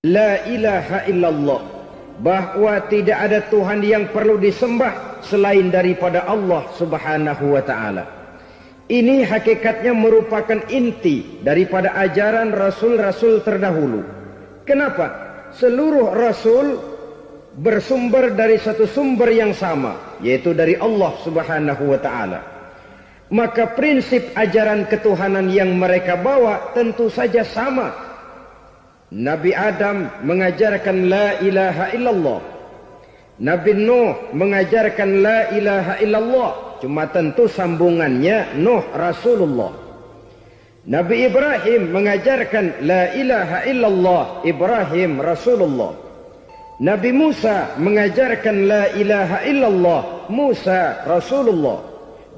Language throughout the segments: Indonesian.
La ilaha illallah, bahwa tidak ada Tuhan yang perlu disembah selain daripada Allah subhanahu wa ta'ala. Ini hakikatnya merupakan inti daripada ajaran rasul-rasul terdahulu. Kenapa? Seluruh rasul bersumber dari satu sumber yang sama, yaitu dari Allah subhanahu wa ta'ala. Maka prinsip ajaran ketuhanan yang mereka bawa tentu saja sama. Nabi Adam mengajarkan la ilaha illallah. Nabi Nuh mengajarkan la ilaha illallah. Cuma tentu sambungannya Nuh Rasulullah. Nabi Ibrahim mengajarkan la ilaha illallah, Ibrahim Rasulullah. Nabi Musa mengajarkan la ilaha illallah, Musa Rasulullah.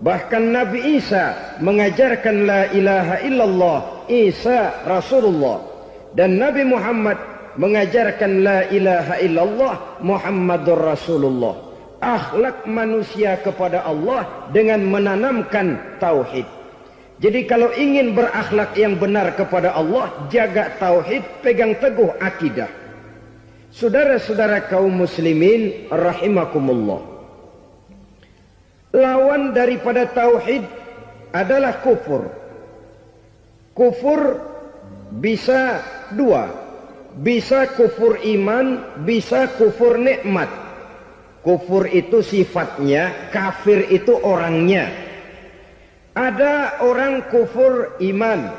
Bahkan Nabi Isa mengajarkan la ilaha illallah, Isa Rasulullah. Dan Nabi Muhammad mengajarkan la ilaha illallah, Muhammadur Rasulullah. Akhlak manusia kepada Allah dengan menanamkan tauhid. Jadi kalau ingin berakhlak yang benar kepada Allah, jaga tauhid, pegang teguh akidah. Saudara-saudara kaum muslimin rahimakumullah, lawan daripada tauhid adalah kufur. Kufur bisa dua, bisa kufur iman, bisa kufur nikmat. Kufur itu sifatnya, kafir itu orangnya. Ada orang kufur iman,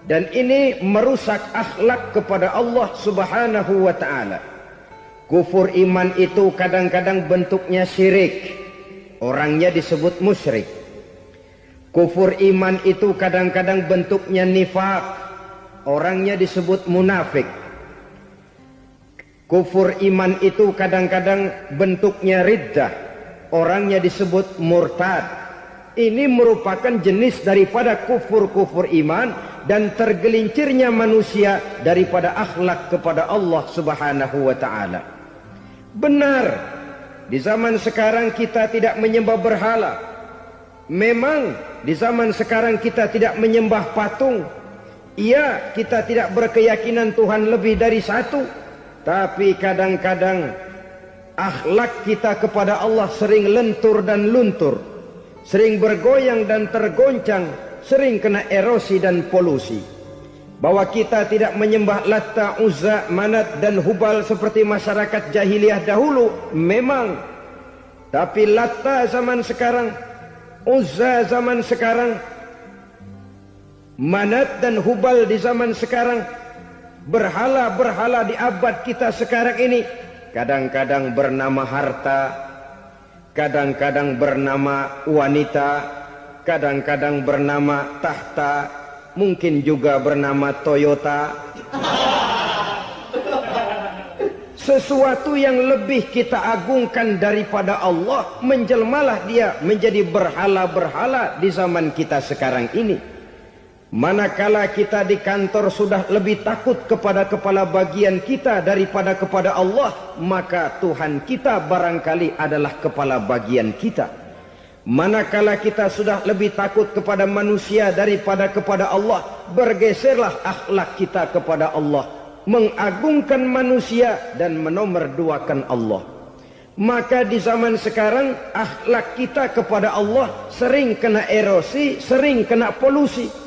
dan ini merusak akhlak kepada Allah subhanahu wa ta'ala. Kufur iman itu kadang-kadang bentuknya syirik, orangnya disebut musyrik. Kufur iman itu kadang-kadang bentuknya nifaq, orangnya disebut munafik. Kufur iman itu kadang-kadang bentuknya riddah, orangnya disebut murtad. Ini merupakan jenis daripada kufur-kufur iman dan tergelincirnya manusia daripada akhlak kepada Allah subhanahu wa ta'ala. Benar, di zaman sekarang kita tidak menyembah berhala. Memang di zaman sekarang kita tidak menyembah patung. Iya, kita tidak berkeyakinan Tuhan lebih dari satu. Tapi kadang-kadang akhlak kita kepada Allah sering lentur dan luntur, sering bergoyang dan tergoncang, sering kena erosi dan polusi. Bahwa kita tidak menyembah Latta, Uzza, Manat dan Hubal seperti masyarakat jahiliyah dahulu, memang. Tapi Latta zaman sekarang, Uzza zaman sekarang, Manat dan Hubal di zaman sekarang, berhala-berhala di abad kita sekarang ini, kadang-kadang bernama harta, kadang-kadang bernama wanita, kadang-kadang bernama tahta, mungkin juga bernama Toyota. Sesuatu yang lebih kita agungkan daripada Allah, menjelmalah dia menjadi berhala-berhala di zaman kita sekarang ini. Manakala kita di kantor sudah lebih takut kepada kepala bagian kita daripada kepada Allah, maka Tuhan kita barangkali adalah kepala bagian kita. Manakala kita sudah lebih takut kepada manusia daripada kepada Allah, bergeserlah akhlak kita kepada Allah, mengagungkan manusia dan menomorduakan Allah. Maka di zaman sekarang akhlak kita kepada Allah sering kena erosi, sering kena polusi.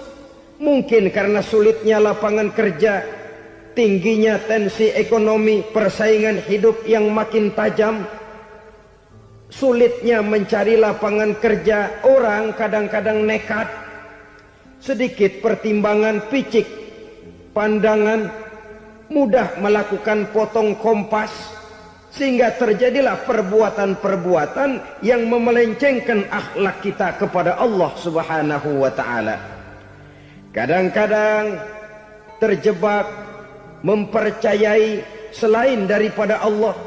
Mungkin karena sulitnya lapangan kerja, tingginya tensi ekonomi, persaingan hidup yang makin tajam, sulitnya mencari lapangan kerja, orang kadang-kadang nekat. Sedikit pertimbangan, picik pandangan, mudah melakukan potong kompas, sehingga terjadilah perbuatan-perbuatan yang memelencengkan akhlak kita kepada Allah subhanahu wa ta'ala. Kadang-kadang terjebak mempercayai selain daripada Allah.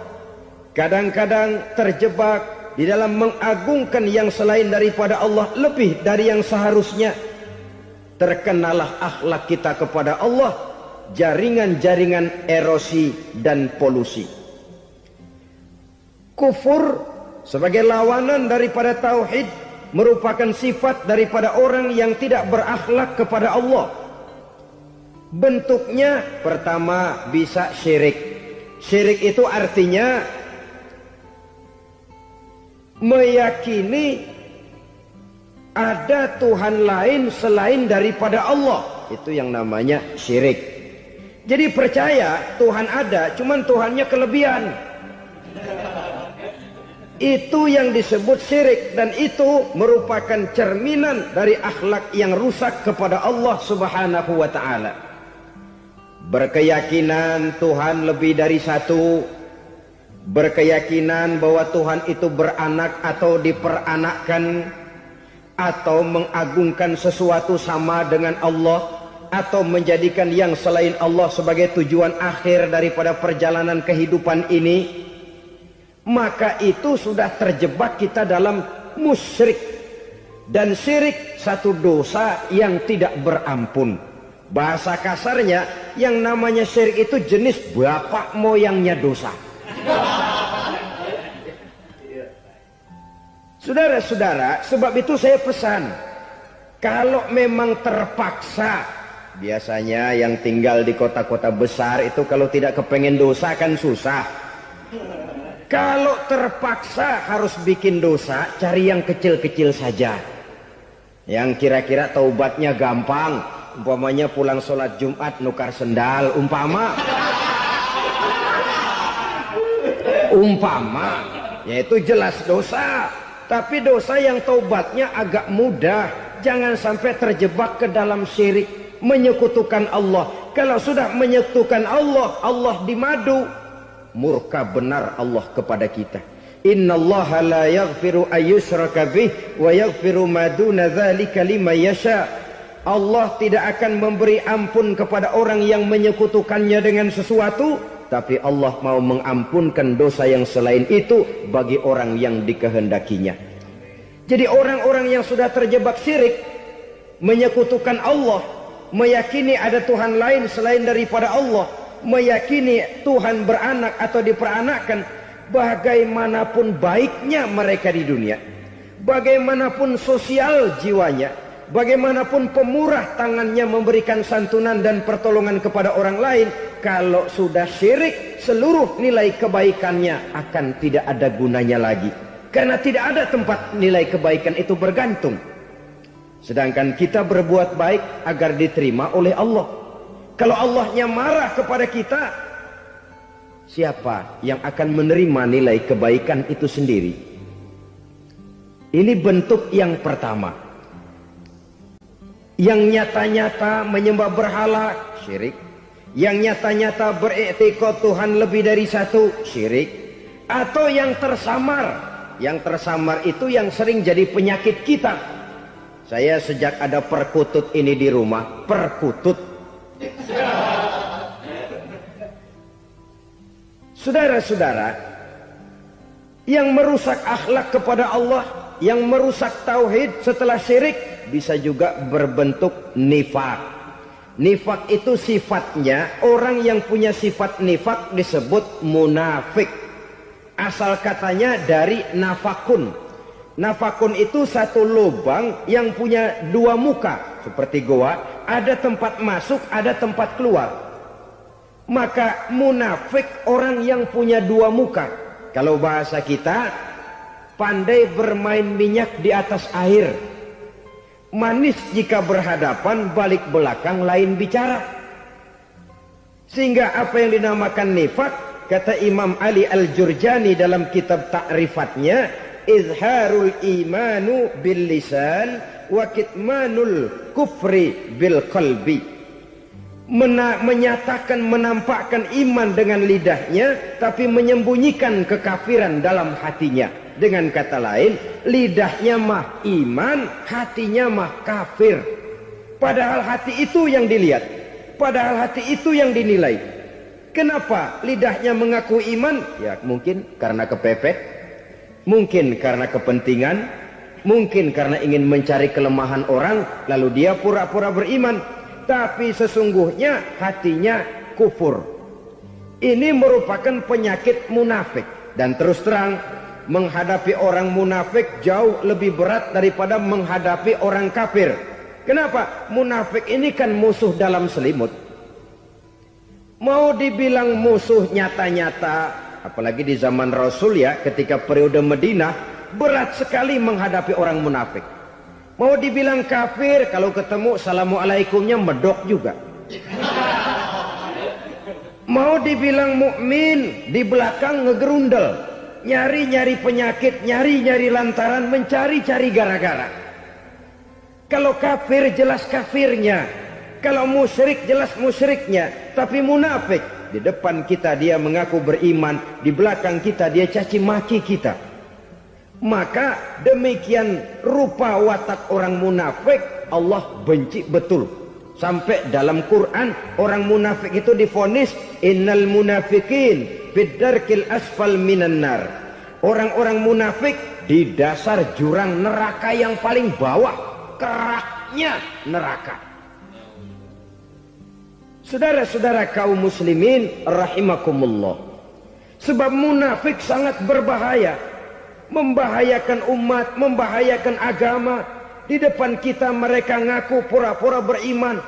Kadang-kadang terjebak di dalam mengagungkan yang selain daripada Allah lebih dari yang seharusnya. Terkenalah akhlak kita kepada Allah, jaringan-jaringan erosi dan polusi. Kufur sebagai lawanan daripada tauhid merupakan sifat daripada orang yang tidak berakhlak kepada Allah. Bentuknya pertama bisa syirik. Syirik itu artinya meyakini ada Tuhan lain selain daripada Allah. Itu yang namanya syirik. Jadi percaya Tuhan ada, cuman Tuhannya kelebihan. Itu yang disebut syirik, dan itu merupakan cerminan dari akhlak yang rusak kepada Allah Subhanahu wa ta'ala. Berkeyakinan Tuhan lebih dari satu, berkeyakinan bahwa Tuhan itu beranak atau diperanakkan, atau mengagungkan sesuatu sama dengan Allah, atau menjadikan yang selain Allah sebagai tujuan akhir daripada perjalanan kehidupan ini, maka itu sudah terjebak kita dalam musyrik. Dan syirik satu dosa yang tidak berampun. Bahasa kasarnya, yang namanya syirik itu jenis bapak moyangnya dosa. Saudara-saudara, sebab itu saya pesan, kalau memang terpaksa, biasanya yang tinggal di kota-kota besar itu kalau tidak kepengen dosa kan susah. Kalau terpaksa harus bikin dosa, cari yang kecil-kecil saja, yang kira-kira taubatnya gampang. Umpamanya pulang sholat Jumat nukar sendal, umpama, yaitu jelas dosa. Tapi dosa yang taubatnya agak mudah. Jangan sampai terjebak ke dalam syirik, menyekutukan Allah. Kalau sudah menyekutukan Allah, Allah dimadu, murka benar Allah kepada kita. Innallaha la yaghfiru ayyushraka bih wa yaghfiru ma duna dzalika liman yasha. Allah tidak akan memberi ampun kepada orang yang menyekutukannya dengan sesuatu, tapi Allah mau mengampunkan dosa yang selain itu bagi orang yang dikehendakinya. Jadi orang-orang yang sudah terjebak syirik, menyekutukan Allah, meyakini ada Tuhan lain selain daripada Allah, meyakini Tuhan beranak atau diperanakkan, bagaimanapun baiknya mereka di dunia, bagaimanapun sosial jiwanya, bagaimanapun pemurah tangannya memberikan santunan dan pertolongan kepada orang lain, kalau sudah syirik, seluruh nilai kebaikannya akan tidak ada gunanya lagi. Karena tidak ada tempat nilai kebaikan itu bergantung. Sedangkan kita berbuat baik agar diterima oleh Allah. Kalau Allahnya marah kepada kita, siapa yang akan menerima nilai kebaikan itu sendiri? Ini bentuk yang pertama. Yang nyata-nyata menyembah berhala, syirik. Yang nyata-nyata beriktikad Tuhan lebih dari satu, syirik. Atau yang tersamar. Yang tersamar itu yang sering jadi penyakit kita. Saya sejak ada perkutut ini di rumah, perkutut. Saudara-saudara, yang merusak akhlak kepada Allah, yang merusak tauhid setelah syirik, bisa juga berbentuk nifak. Nifak itu sifatnya, orang yang punya sifat nifak disebut munafik. Asal katanya dari nafakun. Nafakun itu satu lubang yang punya dua muka, seperti goa, ada tempat masuk, ada tempat keluar. Maka munafik orang yang punya dua muka. Kalau bahasa kita, pandai bermain minyak di atas air. Manis jika berhadapan, balik belakang lain bicara. Sehingga apa yang dinamakan nifak, kata Imam Ali Al-Jurjani dalam kitab ta'rifatnya, izharul imanu bil lisan wa kitmanul kufri bil qalbi. Menyatakan, menampakkan iman dengan lidahnya, tapi menyembunyikan kekafiran dalam hatinya. Dengan kata lain, lidahnya mah iman, hatinya mah kafir. Padahal hati itu yang dilihat, padahal hati itu yang dinilai. Kenapa lidahnya mengaku iman? Ya mungkin karena kepepet, mungkin karena kepentingan, mungkin karena ingin mencari kelemahan orang, lalu dia pura-pura beriman. Tapi sesungguhnya hatinya kufur. Ini merupakan penyakit munafik. Dan terus terang, menghadapi orang munafik jauh lebih berat daripada menghadapi orang kafir. Kenapa? Munafik ini kan musuh dalam selimut. Mau dibilang musuh nyata-nyata, apalagi di zaman Rasul ya, ketika periode Madinah, berat sekali menghadapi orang munafik. Mau dibilang kafir, kalau ketemu assalamualaikumnya medok juga. Mau dibilang mukmin, di belakang ngegerundel, nyari-nyari penyakit, nyari-nyari lantaran, mencari-cari gara-gara. Kalau kafir jelas kafirnya, kalau musyrik jelas musyriknya. Tapi munafik, di depan kita dia mengaku beriman, di belakang kita dia caci maki kita. Maka demikian rupa watak orang munafik Allah benci betul. Sampai dalam Quran orang munafik itu divonis innal munafikin fid darkil asfal minan nar. Orang-orang munafik di dasar jurang neraka yang paling bawah, keraknya neraka. Saudara-saudara kaum muslimin rahimakumullah. Sebab munafik sangat berbahaya, membahayakan umat, membahayakan agama. Di depan kita mereka ngaku pura-pura beriman,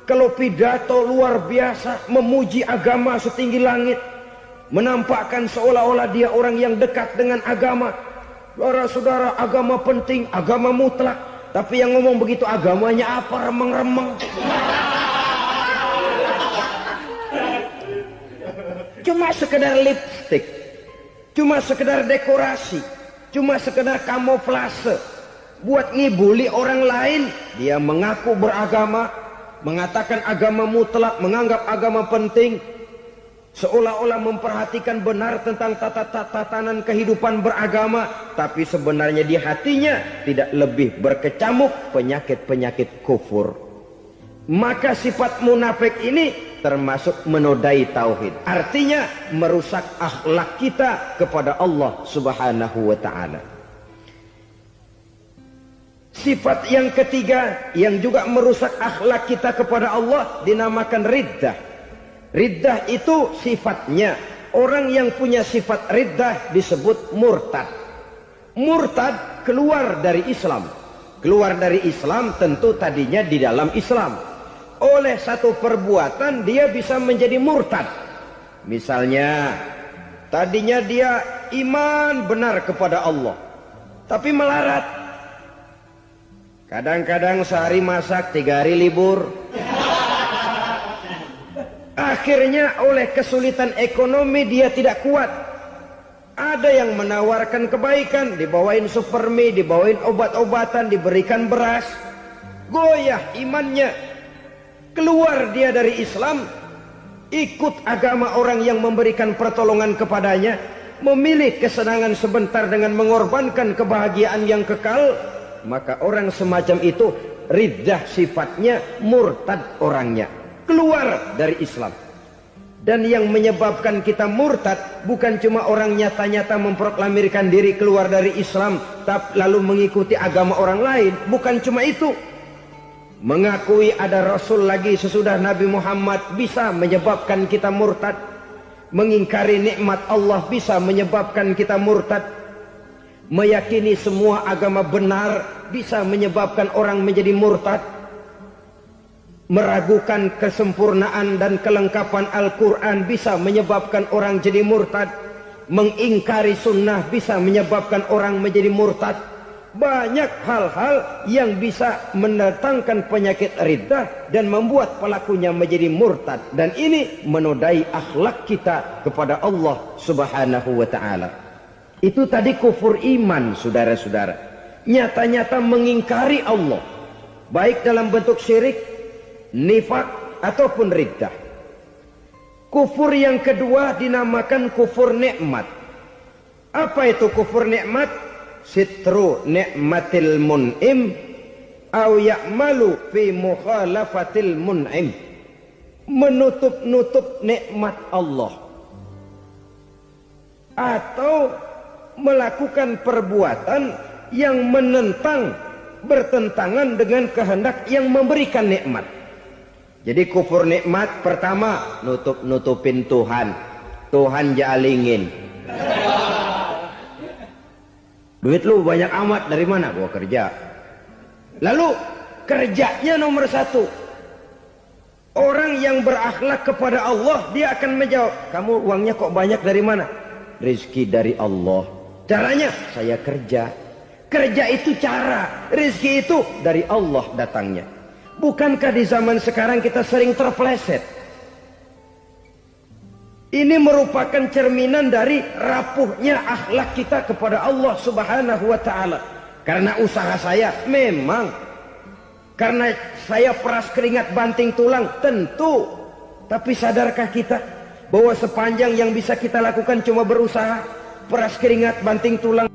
kalau pidato luar biasa, memuji agama setinggi langit, menampakkan seolah-olah dia orang yang dekat dengan agama. Saudara-saudara, agama penting, agama mutlak. Tapi yang ngomong begitu agamanya apa? Remeng-remeng. Cuma sekedar lipstick, cuma sekedar dekorasi, cuma sekedar kamuflase, buat ngibuli orang lain. Dia mengaku beragama, mengatakan agama mutlak, menganggap agama penting, seolah-olah memperhatikan benar tentang tatanan kehidupan beragama, tapi sebenarnya di hatinya tidak lebih berkecamuk penyakit-penyakit kufur. Maka sifat munafik ini termasuk menodai tauhid, artinya merusak akhlak kita kepada Allah Subhanahu wa ta'ala. Sifat yang ketiga yang juga merusak akhlak kita kepada Allah dinamakan riddah. Riddah itu sifatnya, orang yang punya sifat riddah disebut murtad. Murtad keluar dari Islam. Keluar dari Islam tentu tadinya di dalam Islam. Oleh satu perbuatan dia bisa menjadi murtad. Misalnya tadinya dia iman benar kepada Allah, tapi melarat. Kadang-kadang sehari masak, 3 hari libur. Akhirnya oleh kesulitan ekonomi dia tidak kuat. Ada yang menawarkan kebaikan, dibawain supermi, dibawain obat-obatan, diberikan beras. Goyah imannya. Keluar dia dari Islam, ikut agama orang yang memberikan pertolongan kepadanya, memilih kesenangan sebentar dengan mengorbankan kebahagiaan yang kekal. Maka orang semacam itu riddah sifatnya, murtad orangnya, keluar dari Islam. Dan yang menyebabkan kita murtad bukan cuma orang nyata-nyata memproklamirkan diri keluar dari Islam tapi lalu mengikuti agama orang lain, bukan cuma itu. Mengakui ada Rasul lagi sesudah Nabi Muhammad bisa menyebabkan kita murtad. Mengingkari nikmat Allah bisa menyebabkan kita murtad. Meyakini semua agama benar bisa menyebabkan orang menjadi murtad. Meragukan kesempurnaan dan kelengkapan Al-Quran bisa menyebabkan orang jadi murtad. Mengingkari sunnah bisa menyebabkan orang menjadi murtad. Banyak hal-hal yang bisa mendatangkan penyakit riddah dan membuat pelakunya menjadi murtad. Dan ini menodai akhlak kita kepada Allah Subhanahu wa ta'ala. Itu tadi kufur iman, saudara-saudara. Nyata-nyata mengingkari Allah, baik dalam bentuk syirik, nifak, ataupun riddah. Kufur yang kedua dinamakan kufur nikmat. Apa itu kufur nikmat? Sitru ni'matil mun'im au ya'malu fi mukhalafatil mun'im. Menutup-nutup nikmat Allah atau melakukan perbuatan yang menentang, bertentangan dengan kehendak yang memberikan nikmat. Jadi kufur nikmat pertama, nutup-nutupin Tuhan. Tuhan jalingin. Duit lu banyak amat, dari mana? Gua kerja. Lalu kerjanya nomor 1. Orang yang berakhlak kepada Allah, dia akan menjawab, kamu uangnya kok banyak dari mana? Rezeki dari Allah. Caranya, saya kerja. Kerja itu cara, rezeki itu dari Allah datangnya. Bukankah di zaman sekarang kita sering terpeleset? Ini merupakan cerminan dari rapuhnya akhlak kita kepada Allah Subhanahu wa ta'ala. Karena usaha saya memang, karena saya peras keringat banting tulang, tentu. Tapi sadarkah kita bahwa sepanjang yang bisa kita lakukan cuma berusaha, peras keringat banting tulang.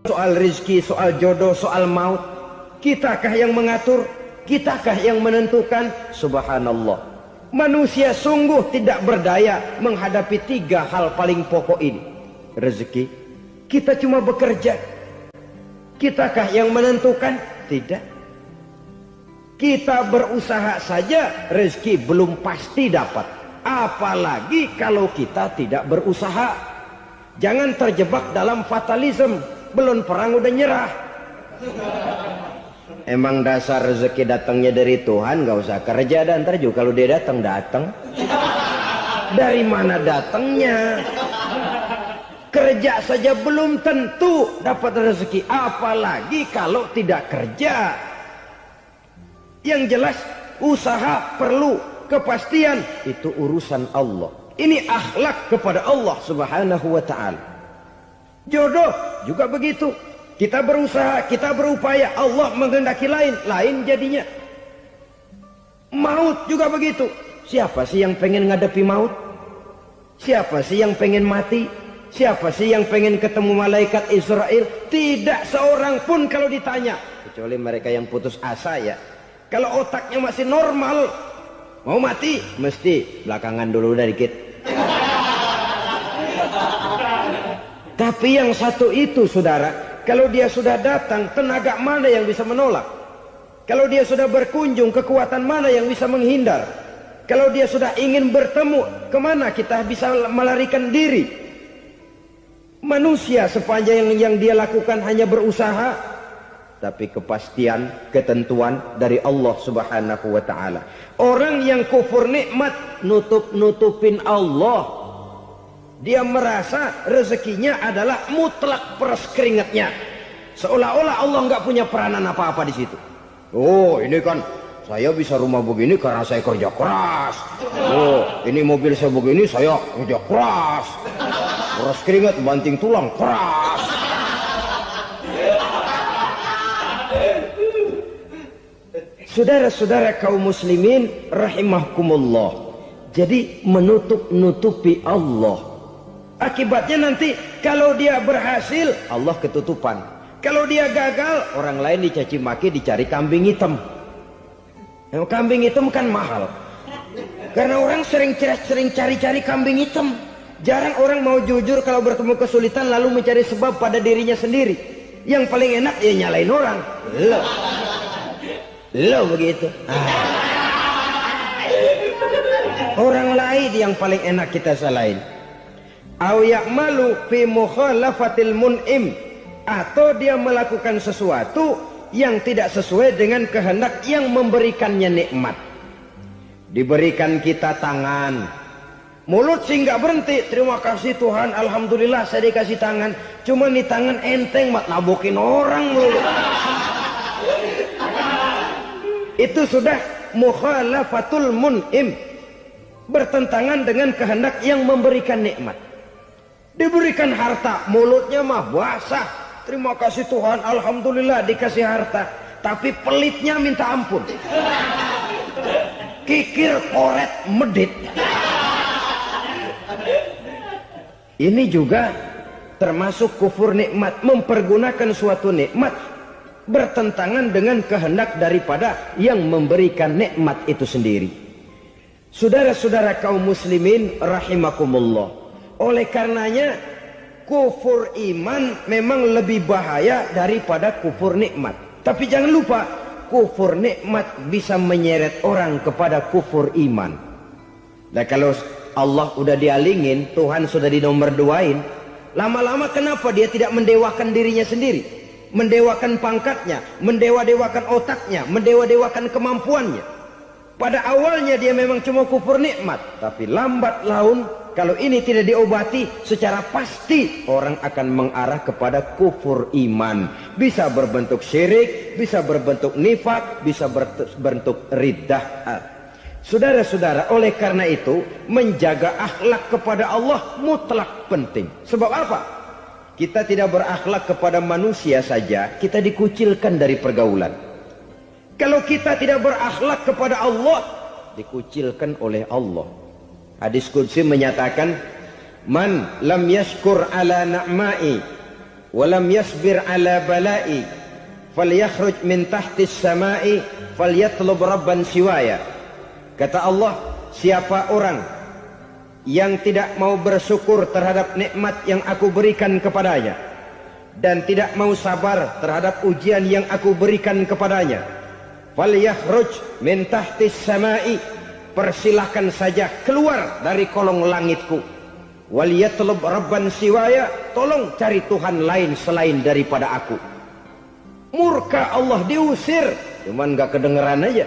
Soal rezeki, soal jodoh, soal maut, kitakah yang mengatur? Kitakah yang menentukan? Subhanallah. Manusia sungguh tidak berdaya menghadapi 3 hal paling pokok ini. Rezeki, kita cuma bekerja. Kitakah yang menentukan? Tidak. Kita berusaha saja, rezeki belum pasti dapat. Apalagi kalau kita tidak berusaha. Jangan terjebak dalam fatalisme. Belum perang udah nyerah. Emang dasar rezeki datangnya dari Tuhan, gak usah kerja dan ntar juga kalau dia datang. Dari mana datangnya? Kerja saja belum tentu dapat rezeki, apalagi kalau tidak kerja. Yang jelas usaha perlu kepastian, itu urusan Allah. Ini akhlak kepada Allah Subhanahu wa ta'ala. Jodoh juga begitu. Kita berusaha, kita berupaya, Allah menghendaki lain jadinya. Maut juga begitu. Siapa sih yang pengen ngadepi maut? Siapa sih yang pengen mati? Siapa sih yang pengen ketemu malaikat Israel? Tidak seorang pun kalau ditanya. Kecuali mereka yang putus asa ya. Kalau otaknya masih normal, mau mati, mesti belakangan dulu dikit. Tapi yang satu itu saudara, kalau dia sudah datang, tenaga mana yang bisa menolak? Kalau dia sudah berkunjung, kekuatan mana yang bisa menghindar? Kalau dia sudah ingin bertemu, kemana kita bisa melarikan diri? Manusia sepanjang yang dia lakukan hanya berusaha, tapi kepastian, ketentuan dari Allah Subhanahu wa ta'ala. Orang yang kufur nikmat, nutupin Allah. Dia merasa rezekinya adalah mutlak peras keringatnya. Seolah-olah Allah nggak punya peranan apa-apa di situ. Oh, ini kan saya bisa rumah begini karena saya kerja keras. Oh, ini mobil saya begini saya kerja keras. Peras keringat banting tulang keras. Saudara-saudara kaum muslimin rahimahkumullah. Jadi menutup-nutupi Allah. Akibatnya nanti kalau dia berhasil, Allah ketutupan. Kalau dia gagal, orang lain dicaci maki, dicari kambing hitam. Yang kambing hitam kan mahal. Karena orang sering cari-cari kambing hitam. Jarang orang mau jujur kalau bertemu kesulitan lalu mencari sebab pada dirinya sendiri. Yang paling enak ya nyalain orang. Lo begitu. Orang lain yang paling enak kita salahin. Au ya'malu fi mukhalafatil mun'im, atau dia melakukan sesuatu yang tidak sesuai dengan kehendak yang memberikannya nikmat. Diberikan kita tangan, mulut sih nggak berhenti, terima kasih Tuhan, alhamdulillah saya dikasih tangan. Cuma nih tangan enteng mat nabokin orang mulu. Itu sudah mukhalafatul mun'im, bertentangan dengan kehendak yang memberikan nikmat. Diberikan harta, mulutnya mah basah, terima kasih Tuhan, alhamdulillah dikasih harta, tapi pelitnya minta ampun. Kikir, koret, medit. Ini juga termasuk kufur nikmat, mempergunakan suatu nikmat bertentangan dengan kehendak daripada yang memberikan nikmat itu sendiri. Saudara-saudara kaum muslimin rahimakumullah. Oleh karenanya kufur iman memang lebih bahaya daripada kufur nikmat. Tapi jangan lupa, kufur nikmat bisa menyeret orang kepada kufur iman. Nah, kalau Allah udah dialingin, Tuhan sudah dinomor duain. Lama-lama kenapa dia tidak mendewakan dirinya sendiri? Mendewakan pangkatnya, mendewa-dewakan otaknya, mendewa-dewakan kemampuannya. Pada awalnya dia memang cuma kufur nikmat, tapi lambat laun kalau ini tidak diobati, secara pasti orang akan mengarah kepada kufur iman. Bisa berbentuk syirik, bisa berbentuk nifak, bisa berbentuk riddah. Saudara-saudara, oleh karena itu menjaga akhlak kepada Allah mutlak penting. Sebab apa? Kita tidak berakhlak kepada manusia saja, kita dikucilkan dari pergaulan. Kalau kita tidak berakhlak kepada Allah, dikucilkan oleh Allah. Hadis qudsi menyatakan, man lam yashkur ala na'ma'i wa lam yasbir ala bala'i falyakhruj min tahtis sama'i falyatlub rabban siwaya. Kata Allah, siapa orang yang tidak mau bersyukur terhadap nikmat yang aku berikan kepadanya dan tidak mau sabar terhadap ujian yang aku berikan kepadanya, falyakhruj min tahtis sama'i, persilahkan saja keluar dari kolong langitku, waliyatlub rabban siwaya, tolong cari Tuhan lain selain daripada aku. Murka Allah, diusir, cuman gak kedengeran aja.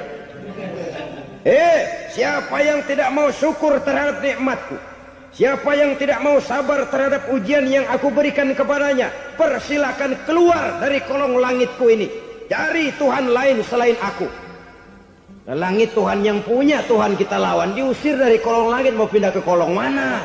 Siapa yang tidak mau syukur terhadap nikmatku, siapa yang tidak mau sabar terhadap ujian yang aku berikan kepadanya, persilakan keluar dari kolong langitku ini, cari Tuhan lain selain aku. Nah, langit Tuhan yang punya, Tuhan kita lawan, diusir dari kolong langit, mau pindah ke kolong mana?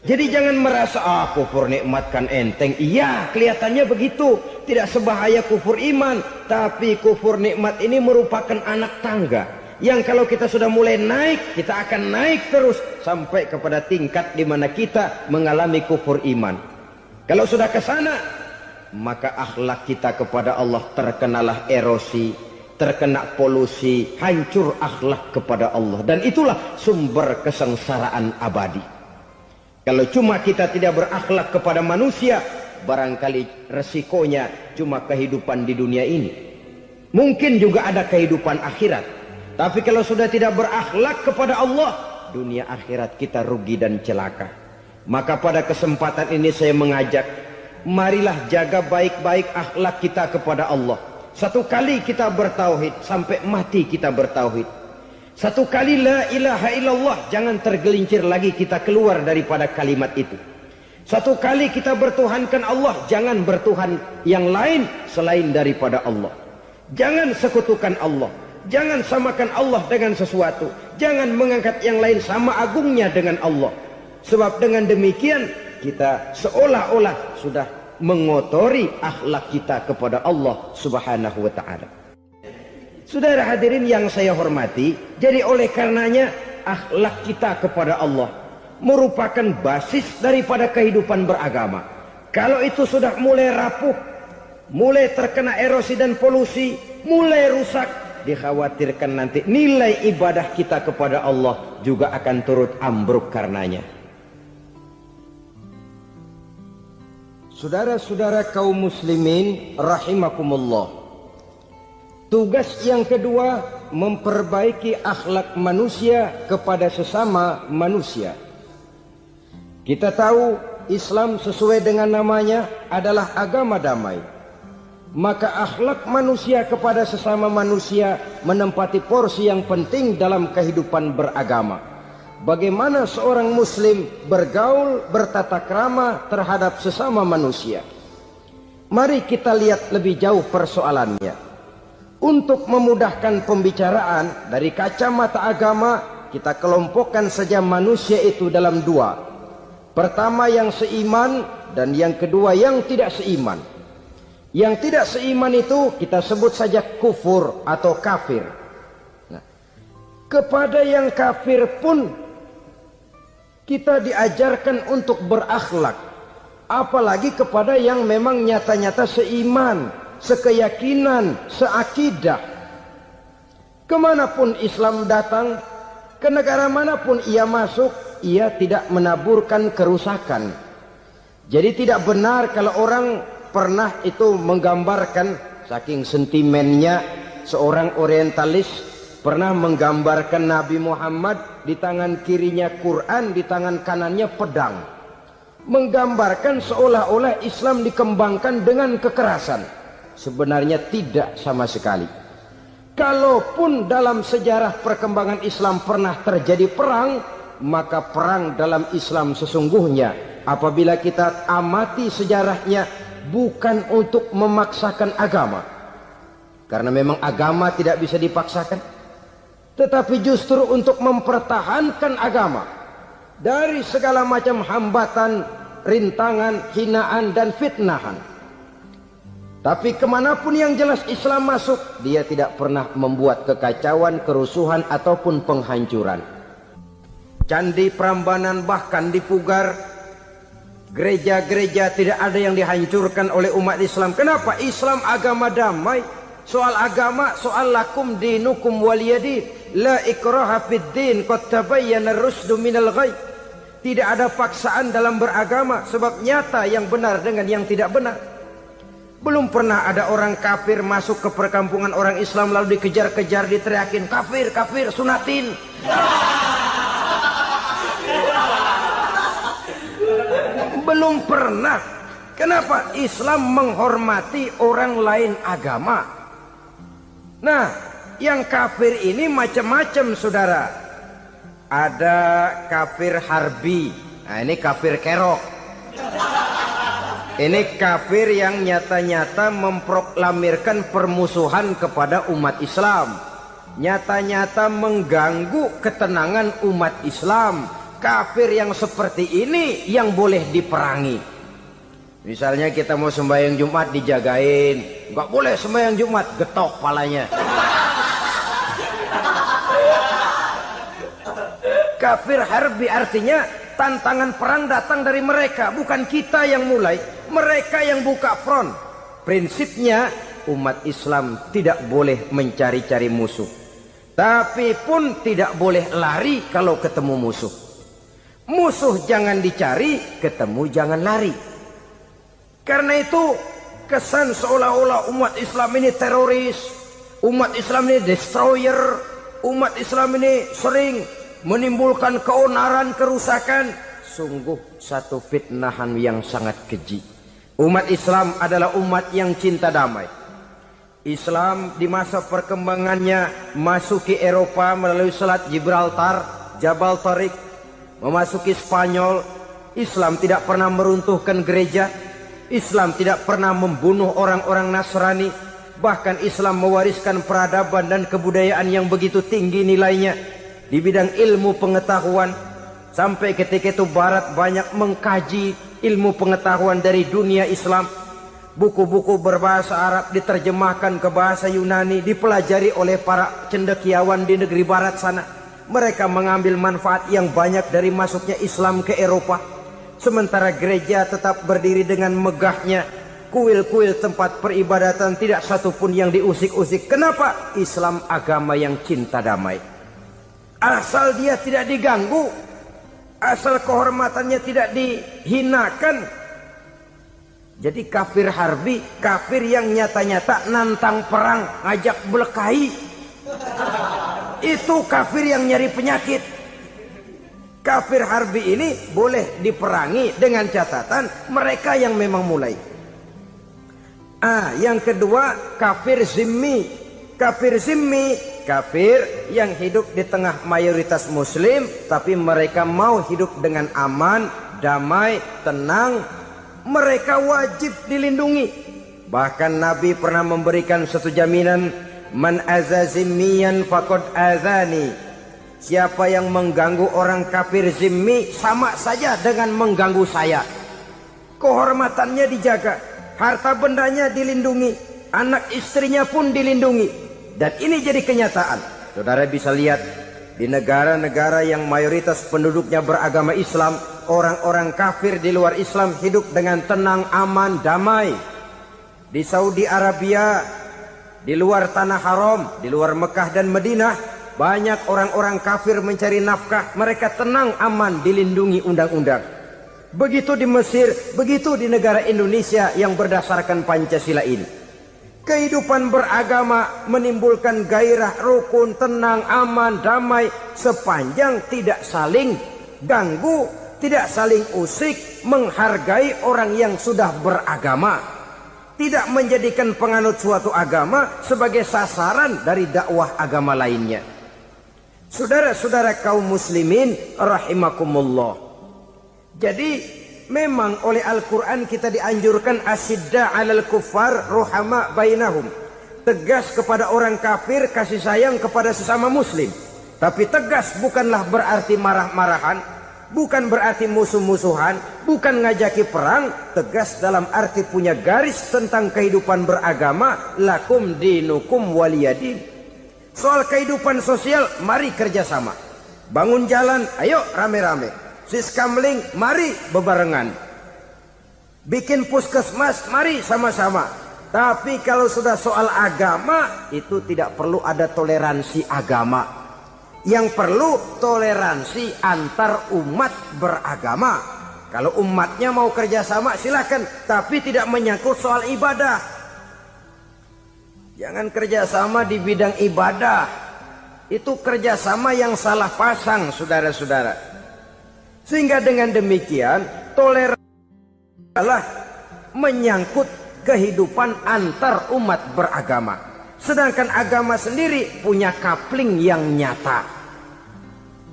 Jadi jangan merasa kufur nikmat kan enteng. Iya, kelihatannya begitu, tidak sebahaya kufur iman. Tapi kufur nikmat ini merupakan anak tangga yang kalau kita sudah mulai naik, kita akan naik terus sampai kepada tingkat di mana kita mengalami kufur iman. Kalau sudah ke sana, maka akhlak kita kepada Allah terkenalah erosi, terkena polusi, hancur akhlak kepada Allah, dan itulah sumber kesengsaraan abadi. Kalau cuma kita tidak berakhlak kepada manusia, barangkali resikonya cuma kehidupan di dunia ini. Mungkin juga ada kehidupan akhirat. Tapi kalau sudah tidak berakhlak kepada Allah, dunia akhirat kita rugi dan celaka. Maka pada kesempatan ini saya mengajak, marilah jaga baik-baik akhlak kita kepada Allah. Satu kali kita bertauhid, sampai mati kita bertauhid. Satu kali la ilaha illallah, jangan tergelincir lagi kita keluar daripada kalimat itu. Satu kali kita bertuhankan Allah, jangan bertuhan yang lain selain daripada Allah. Jangan sekutukan Allah, jangan samakan Allah dengan sesuatu, jangan mengangkat yang lain sama agungnya dengan Allah. Sebab dengan demikian kita seolah-olah sudah mengotori akhlak kita kepada Allah Subhanahu wa ta'ala. Saudara hadirin yang saya hormati, jadi oleh karenanya akhlak kita kepada Allah merupakan basis daripada kehidupan beragama. Kalau itu sudah mulai rapuh, mulai terkena erosi dan polusi, mulai rusak, dikhawatirkan nanti nilai ibadah kita kepada Allah juga akan turut ambruk karenanya. Saudara-saudara kaum muslimin rahimakumullah, tugas yang kedua, memperbaiki akhlak manusia kepada sesama manusia. Kita tahu Islam sesuai dengan namanya adalah agama damai. Maka akhlak manusia kepada sesama manusia menempati porsi yang penting dalam kehidupan beragama. Bagaimana seorang muslim bergaul, bertata krama terhadap sesama manusia. Mari kita lihat lebih jauh persoalannya. Untuk memudahkan pembicaraan dari kacamata agama, kita kelompokkan saja manusia itu dalam dua. Pertama yang seiman, dan yang kedua yang tidak seiman. Yang tidak seiman itu kita sebut saja kufur atau kafir. Nah, kepada yang kafir pun kita diajarkan untuk berakhlak, apalagi kepada yang memang nyata-nyata seiman, sekeyakinan, seakidah. Kemanapun Islam datang, ke negara manapun ia masuk, ia tidak menaburkan kerusakan. Jadi tidak benar kalau orang pernah itu menggambarkan, saking sentimennya, seorang orientalis pernah menggambarkan Nabi Muhammad di tangan kirinya Quran, di tangan kanannya pedang. Menggambarkan seolah-olah Islam dikembangkan dengan kekerasan. Sebenarnya tidak sama sekali. Kalaupun dalam sejarah perkembangan Islam pernah terjadi perang, maka perang dalam Islam sesungguhnya apabila kita amati sejarahnya bukan untuk memaksakan agama. Karena memang agama tidak bisa dipaksakan. Tetapi justru untuk mempertahankan agama dari segala macam hambatan, rintangan, hinaan dan fitnahan. Tapi kemanapun yang jelas Islam masuk, dia tidak pernah membuat kekacauan, kerusuhan ataupun penghancuran. Candi Prambanan bahkan dipugar, gereja-gereja tidak ada yang dihancurkan oleh umat Islam. Kenapa? Islam agama damai. Soal agama, soal lakum dinukum waliyadin, la ikraha fid din, qad tabayyana ar-rusdu minal ghayy. Tidak ada paksaan dalam beragama, sebab nyata yang benar dengan yang tidak benar. Belum pernah ada orang kafir masuk ke perkampungan orang Islam lalu dikejar-kejar, diteriakin kafir, kafir, sunatin. Belum pernah. Kenapa? Islam menghormati orang lain agama. Nah, yang kafir ini macam-macam, saudara. Ada kafir harbi. Nah, ini kafir kerok. Ini kafir yang nyata-nyata memproklamirkan permusuhan kepada umat Islam. Nyata-nyata mengganggu ketenangan umat Islam. Kafir yang seperti ini yang boleh diperangi. Misalnya kita mau sembahyang Jumat dijagain, nggak boleh sembahyang Jumat, getok palanya. Kafir harbi artinya tantangan perang datang dari mereka, bukan kita yang mulai, mereka yang buka front. Prinsipnya umat Islam tidak boleh mencari-cari musuh, tapi pun tidak boleh lari kalau ketemu musuh. Musuh jangan dicari, ketemu jangan lari. Karena itu kesan seolah-olah umat Islam ini teroris, umat Islam ini destroyer, umat Islam ini sering menimbulkan keonaran, kerusakan. Sungguh satu fitnahan yang sangat keji. Umat Islam adalah umat yang cinta damai. Islam di masa perkembangannya masuki Eropa melalui Selat Gibraltar, Jabal Tariq, memasuki Spanyol. Islam tidak pernah meruntuhkan gereja. Islam tidak pernah membunuh orang-orang Nasrani. Bahkan Islam mewariskan peradaban dan kebudayaan yang begitu tinggi nilainya di bidang ilmu pengetahuan. Sampai ketika itu Barat banyak mengkaji ilmu pengetahuan dari dunia Islam. Buku-buku berbahasa Arab diterjemahkan ke bahasa Yunani, dipelajari oleh para cendekiawan di negeri Barat sana. Mereka mengambil manfaat yang banyak dari masuknya Islam ke Eropa. Sementara gereja tetap berdiri dengan megahnya. Kuil-kuil tempat peribadatan tidak satupun yang diusik-usik. Kenapa? Islam agama yang cinta damai. Asal dia tidak diganggu, asal kehormatannya tidak dihinakan. Jadi kafir harbi, kafir yang nyata-nyata nantang perang, ngajak berkelahi. Itu kafir yang nyari penyakit. Kafir harbi ini boleh diperangi dengan catatan mereka yang memang mulai. Yang kedua kafir zimmi. Kafir zimmi, kafir yang hidup di tengah mayoritas muslim, tapi mereka mau hidup dengan aman, damai, tenang. Mereka wajib dilindungi. Bahkan Nabi pernah memberikan satu jaminan, man aza zimmiyan faqad azani. Siapa yang mengganggu orang kafir zimmi sama saja dengan mengganggu saya. Kehormatannya dijaga, harta bendanya dilindungi, anak istrinya pun dilindungi. Dan ini jadi kenyataan. Saudara bisa lihat di negara-negara yang mayoritas penduduknya beragama Islam, orang-orang kafir di luar Islam hidup dengan tenang, aman, damai. Di Saudi Arabia, di luar tanah haram, di luar Mekah dan Madinah, banyak orang-orang kafir mencari nafkah. Mereka tenang, aman, dilindungi undang-undang. Begitu di Mesir, begitu di negara Indonesia yang berdasarkan Pancasila ini. Kehidupan beragama menimbulkan gairah, rukun, tenang, aman, damai, sepanjang tidak saling ganggu, tidak saling usik, menghargai orang yang sudah beragama, tidak menjadikan penganut suatu agama sebagai sasaran dari dakwah agama lainnya. Saudara-saudara kaum muslimin rahimakumullah. Jadi memang oleh Al-Quran kita dianjurkan asyidda 'alal kuffar ruhama bainahum. Tegas kepada orang kafir, kasih sayang kepada sesama muslim. Tapi tegas bukanlah berarti marah-marahan, bukan berarti musuh-musuhan, bukan ngajaki perang. Tegas dalam arti punya garis tentang kehidupan beragama, lakum dinukum waliyadin. Soal kehidupan sosial, mari kerjasama. Bangun jalan, ayo rame-rame. Siskamling, mari bebarengan. Bikin puskesmas, mari sama-sama. Tapi kalau sudah soal agama, itu tidak perlu ada toleransi agama. Yang perlu toleransi antar umat beragama. Kalau umatnya mau kerjasama silakan, tapi tidak menyangkut soal ibadah. Jangan kerjasama di bidang ibadah. Itu kerjasama yang salah pasang, saudara-saudara. Sehingga dengan demikian toleransi adalah menyangkut kehidupan antar umat beragama. Sedangkan agama sendiri punya coupling yang nyata.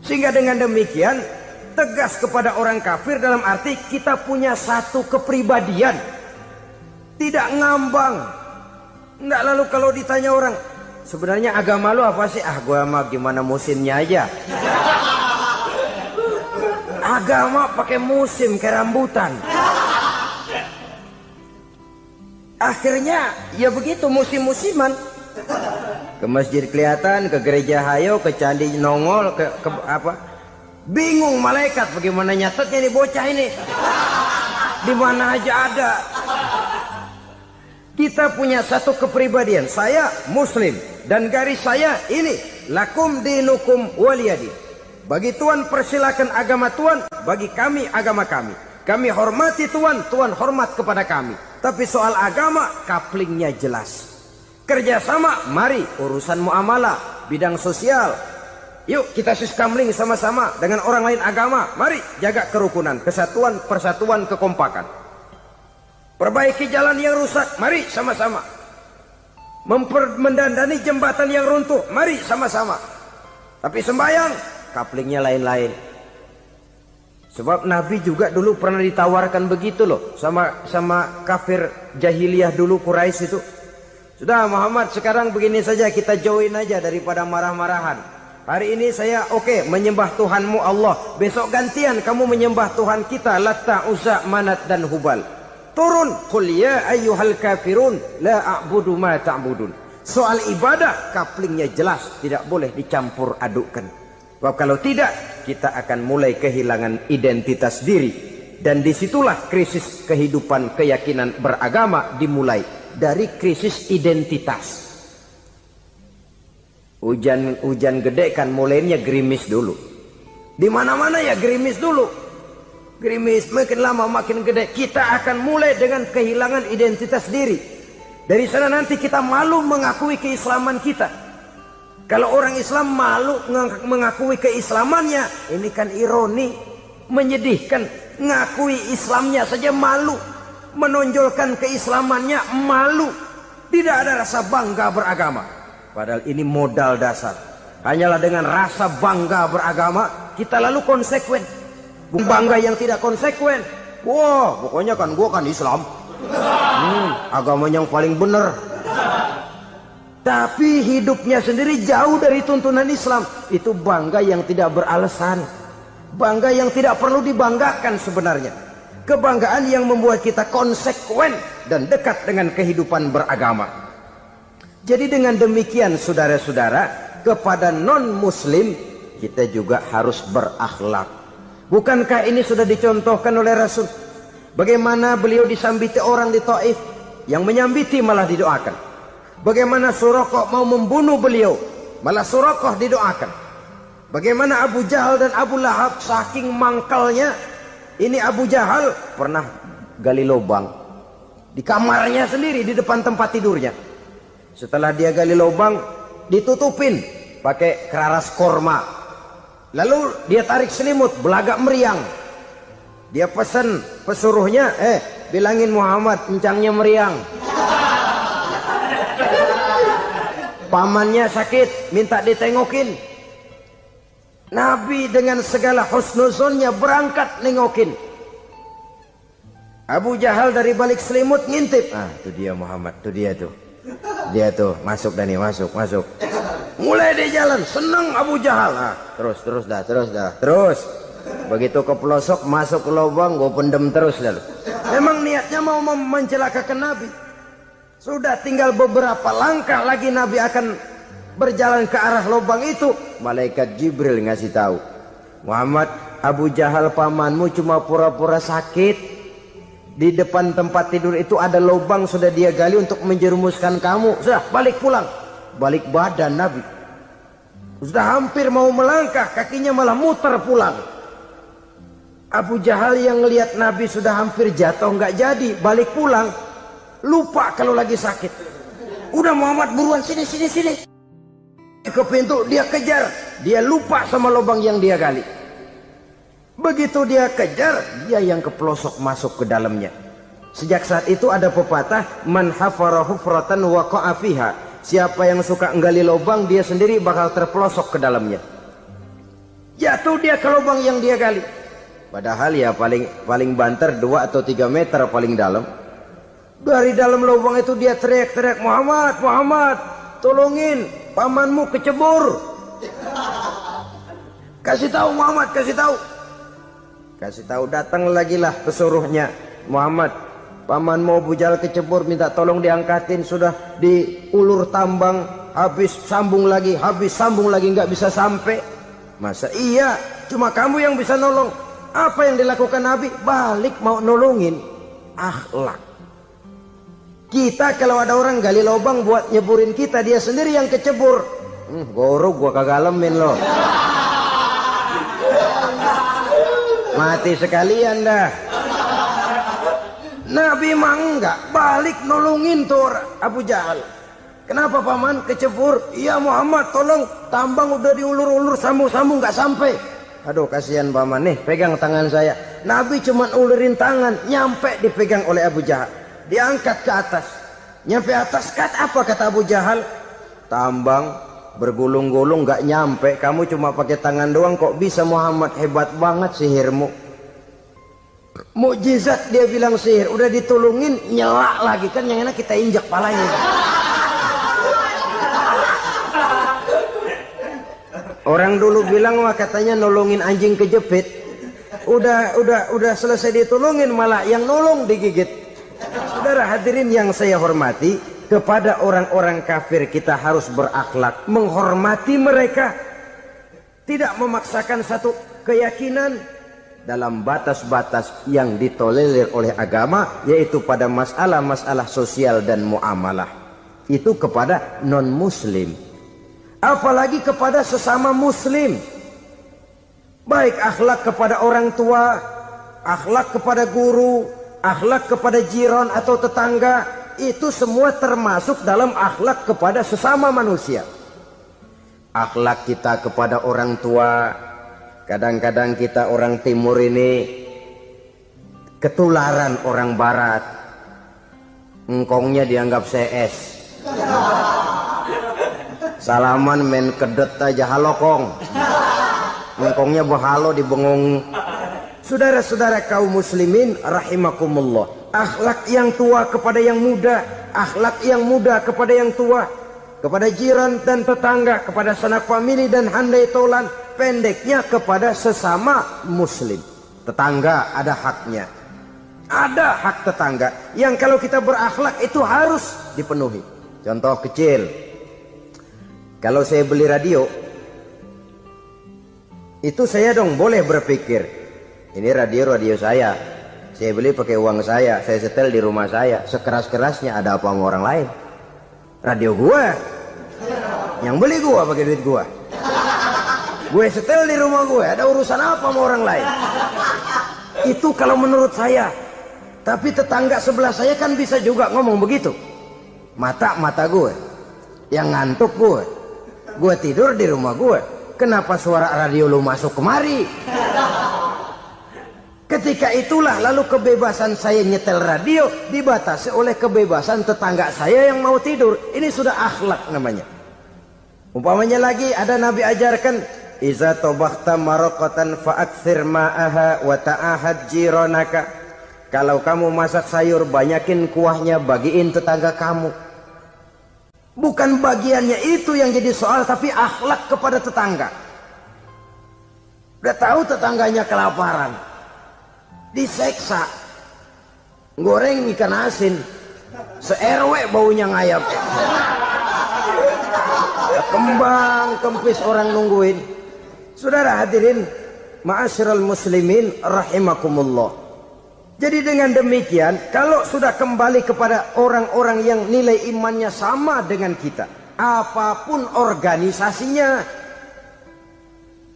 Sehingga dengan demikian tegas kepada orang kafir dalam arti kita punya satu kepribadian. Tidak ngambang. Enggak, lalu kalau ditanya orang, sebenarnya agama lu apa sih? Ah, gua mah gimana musimnya aja. Agama pakai musim kayak rambutan. Akhirnya ya begitu, musim-musiman. Ke masjid kelihatan, ke gereja hayo, ke candi nongol, ke apa? Bingung malaikat bagaimana nyatetnya nih bocah ini. Di mana aja ada. Kita punya satu kepribadian. Saya muslim dan garis saya ini, lakum dinukum waliyadin. Bagi Tuhan persilakan agama Tuhan, bagi kami agama kami. Kami hormati Tuhan, Tuhan hormat kepada kami. Tapi soal agama, couplingnya jelas. Kerjasama, mari urusan muamalah, bidang sosial. Yuk kita siskamling sama-sama dengan orang lain agama. Mari jaga kerukunan, kesatuan, persatuan, kekompakan. Perbaiki jalan yang rusak, mari sama-sama. Mendandani jembatan yang runtuh, mari sama-sama. Tapi sembahyang, couplingnya lain-lain. Sebab Nabi juga dulu pernah ditawarkan begitu loh sama kafir jahiliyah dulu, Quraisy itu. Sudah Muhammad, sekarang begini saja, kita join aja daripada marah-marahan. Hari ini saya oke menyembah Tuhanmu Allah. Besok gantian kamu menyembah Tuhan kita, Latta, Uzza, Manat dan Hubal. Turun, qul ya ayyuhal kafirun la a'budu ma ta'budun. Soal ibadah couplingnya jelas, tidak boleh dicampur adukkan. Sebab kalau tidak, kita akan mulai kehilangan identitas diri. Dan disitulah krisis kehidupan keyakinan beragama dimulai. Dari krisis identitas. Hujan gede kan mulainya gerimis dulu. Di mana-mana ya gerimis dulu. Gerimis makin lama makin gede. Kita akan mulai dengan kehilangan identitas diri. Dari sana nanti kita malu mengakui keislaman kita. Kalau orang Islam malu mengakui keislamannya, ini kan ironi, menyedihkan. Ngakui Islamnya saja malu, menonjolkan keislamannya malu. Tidak ada rasa bangga beragama. Padahal ini modal dasar. Hanyalah dengan rasa bangga beragama kita lalu konsekuen. Bangga yang tidak konsekuen. Wah, pokoknya kan gua kan Islam. Agama yang paling benar. Tapi hidupnya sendiri jauh dari tuntunan Islam. Itu bangga yang tidak beralasan. Bangga yang tidak perlu dibanggakan sebenarnya. Kebanggaan yang membuat kita konsekuen dan dekat dengan kehidupan beragama. Jadi dengan demikian saudara-saudara, kepada non-muslim kita juga harus berakhlak. Bukankah ini sudah dicontohkan oleh Rasul? Bagaimana beliau disambiti orang di Taif, yang menyambiti malah didoakan. Bagaimana Suraqah mau membunuh beliau, malah Suraqah didoakan. Bagaimana Abu Jahal dan Abu Lahab saking mangkalnya. Ini Abu Jahal pernah gali lubang di kamarnya sendiri, di depan tempat tidurnya. Setelah dia gali lubang, ditutupin pakai keraras korma. Lalu dia tarik selimut, belagak meriang. Dia pesan pesuruhnya, bilangin Muhammad encangnya meriang. Pamannya sakit, minta ditengokin. Nabi dengan segala husnuzonnya berangkat nengokin. Abu Jahal dari balik selimut ngintip. Itu dia Muhammad, itu dia tuh. Dia tuh, masuk Dani, masuk. Mulai dia jalan, senang Abu Jahal. Terus. Begitu ke pelosok, masuk ke lubang, gue pendem terus lalu. Memang niatnya mau mencelakakan Nabi. Sudah tinggal beberapa langkah lagi Nabi akan berjalan ke arah lubang itu. Malaikat Jibril ngasih tahu, Muhammad, Abu Jahal pamanmu cuma pura-pura sakit. Di depan tempat tidur itu ada lubang sudah dia gali untuk menjerumuskan kamu. Sudah balik pulang. Balik badan Nabi. Sudah hampir mau melangkah, kakinya malah muter pulang. Abu Jahal yang lihat Nabi sudah hampir jatuh nggak jadi, balik pulang. Lupa kalau lagi sakit. Udah Muhammad buruan sini. Ke pintu dia kejar. Dia lupa sama lubang yang dia gali. Begitu dia kejar, dia yang ke pelosok masuk ke dalamnya. Sejak saat itu ada pepatah, man hafara hufratan waqa'a fiha. Siapa yang suka nggali lubang, dia sendiri bakal terpelosok ke dalamnya. Jatuh dia ke lubang yang dia gali. Padahal ya paling banter 2 atau 3 meter paling dalam. Dari dalam lubang itu dia teriak-teriak, Muhammad, tolongin, pamanmu kecebur. Kasih tahu Muhammad, kasih tahu, datang lagi lah pesuruhnya. Muhammad, pamanmu Abu Jahal kecebur, minta tolong diangkatin. Sudah diulur tambang, habis sambung lagi, nggak bisa sampai. Masa iya, cuma kamu yang bisa nolong. Apa yang dilakukan Nabi? Balik mau nolongin. Akhlak. Kita kalau ada orang gali lubang buat nyeburin kita, dia sendiri yang kecebur. Gorok gua kagak alemin loh. Mati sekalian dah. Nabi mah enggak, balik nolongin tuh Abu Jahal. Kenapa paman kecebur? Iya Muhammad, tolong, tambang udah diulur-ulur, sambung-sambung nggak sampai. Aduh kasihan paman, nih pegang tangan saya. Nabi cuma ulurin tangan, nyampe dipegang oleh Abu Jahal. Diangkat ke atas. Nyampe atas, apa kata Abu Jahal? Tambang bergulung-gulung nggak nyampe, kamu cuma pakai tangan doang kok bisa Muhammad, hebat banget sihirmu. Mukjizat dia bilang sihir, udah ditolongin nyelak lagi, kan yang enak kita injak palanya. Orang dulu bilang wah katanya nolongin anjing kejepit, udah selesai ditolongin malah yang nolong digigit. Saudara hadirin yang saya hormati, kepada orang-orang kafir kita harus berakhlak, menghormati mereka, tidak memaksakan satu keyakinan dalam batas-batas yang ditolerir oleh agama, yaitu pada masalah-masalah sosial dan muamalah. Itu kepada non-muslim, apalagi kepada sesama muslim. Baik akhlak kepada orang tua, akhlak kepada guru, akhlak kepada jiran atau tetangga, itu semua termasuk dalam akhlak kepada sesama manusia. Akhlak kita kepada orang tua, kadang-kadang kita orang timur ini ketularan orang barat. Engkongnya dianggap CS. Salaman main kedet aja, halo kong. Engkongnya behalo dibengong. Saudara-saudara kaum muslimin rahimakumullah, akhlak yang tua kepada yang muda, akhlak yang muda kepada yang tua, kepada jiran dan tetangga, kepada sanak famili dan handai tolan, pendeknya kepada sesama muslim. Tetangga ada haknya, ada hak tetangga yang kalau kita berakhlak itu harus dipenuhi. Contoh kecil, kalau saya beli radio, itu saya dong boleh berpikir, ini radio saya beli pakai uang saya setel di rumah saya, sekeras-kerasnya ada apa sama orang lain? Radio gua, yang beli gua pakai duit gua, gue setel di rumah gue, ada urusan apa sama orang lain? Itu kalau menurut saya. Tapi tetangga sebelah saya kan bisa juga ngomong begitu, mata gue, Yang ngantuk gue. Gue tidur di rumah gue. Kenapa suara radio lu masuk kemari? Ketika itulah lalu kebebasan saya nyetel radio dibatasi oleh kebebasan tetangga saya yang mau tidur. Ini sudah akhlak namanya. Umpamanya lagi ada Nabi ajarkan, iza tobakhta maraqatan fa'akthir ma'aha wa ta'ahad jiranaka. Kalau kamu masak sayur banyakin kuahnya, bagiin tetangga kamu. Bukan bagiannya itu yang jadi soal, tapi akhlak kepada tetangga. Udah tahu tetangganya kelaparan, diseksa, goreng ikan asin, se-RW baunya ngayap, kembang kempis orang nungguin. Saudara hadirin ma'asyiral muslimin rahimakumullah. Jadi dengan demikian, kalau sudah kembali kepada orang-orang yang nilai imannya sama dengan kita, apapun organisasinya,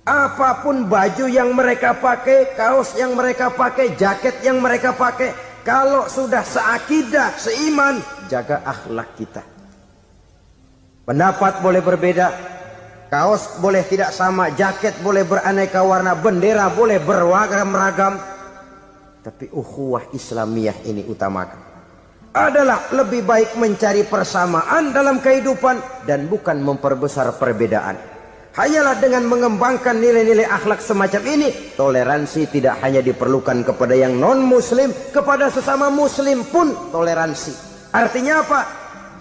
apapun baju yang mereka pakai, kaos yang mereka pakai, jaket yang mereka pakai, kalau sudah seakidah, seiman, jaga akhlak kita. Pendapat boleh berbeda, kaos boleh tidak sama, jaket boleh beraneka warna, bendera boleh beragam-ragam, tapi ukhuwah Islamiyah ini utamakan. Adalah lebih baik mencari persamaan dalam kehidupan dan bukan memperbesar perbedaan. Hanyalah dengan mengembangkan nilai-nilai akhlak semacam ini, toleransi tidak hanya diperlukan kepada yang non-muslim, kepada sesama muslim pun toleransi. Artinya apa?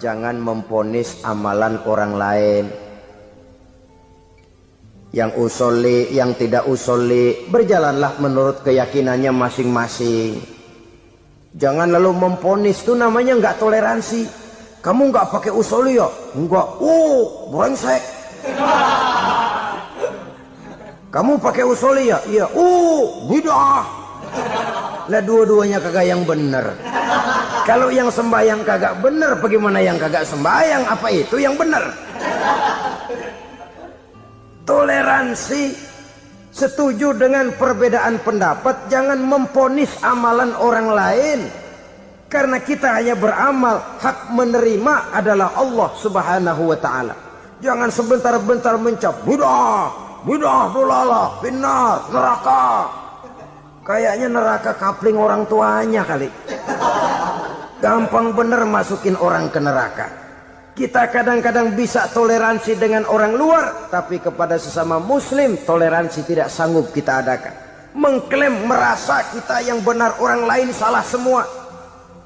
Jangan memponis amalan orang lain. Yang usoli, yang tidak usoli, berjalanlah menurut keyakinannya masing-masing. Jangan lalu memponis, itu namanya nggak toleransi. Kamu nggak pakai usoli ya? Enggak. Brengsek. Kamu pakai usoli ya? Iya. Bidah. Lah dua-duanya kagak yang benar. Kalau yang sembahyang kagak benar, bagaimana yang kagak sembahyang? Apa itu yang benar? Toleransi, setuju dengan perbedaan pendapat, jangan memponis amalan orang lain. Karena kita hanya beramal, hak menerima adalah Allah Subhanahu wa ta'ala. Jangan sebentar-bentar mencap bidah, dolalah, finnar, neraka. Kayaknya neraka kapling orang tuanya kali. Gampang bener masukin orang ke neraka. Kita kadang-kadang bisa toleransi dengan orang luar, tapi kepada sesama muslim toleransi tidak sanggup kita adakan. Mengklaim merasa kita yang benar, orang lain salah semua,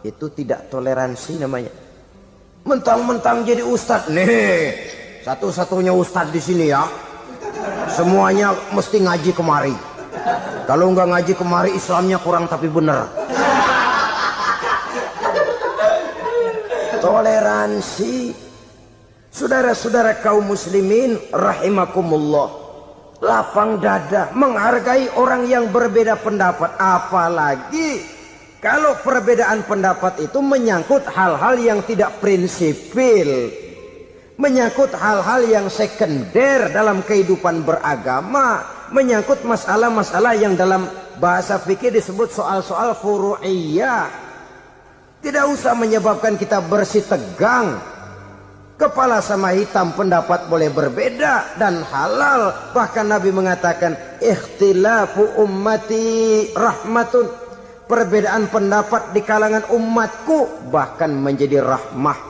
itu tidak toleransi namanya. Mentang-mentang jadi ustadz, nih satu-satunya ustadz di sini ya, semuanya mesti ngaji kemari. Kalau nggak ngaji kemari Islamnya kurang tapi benar. Toleransi, saudara-saudara kaum muslimin rahimakumullah, lapang dada menghargai orang yang berbeda pendapat, apalagi kalau perbedaan pendapat itu menyangkut hal-hal yang tidak prinsipil, menyangkut hal-hal yang sekunder dalam kehidupan beragama, menyangkut masalah-masalah yang dalam bahasa fikih disebut soal-soal furu'iyah. Tidak usah menyebabkan kita bersih tegang. Kepala sama hitam pendapat boleh berbeda dan halal. Bahkan Nabi mengatakan ikhtilafu ummati rahmatun. Perbedaan pendapat di kalangan umatku bahkan menjadi rahmah,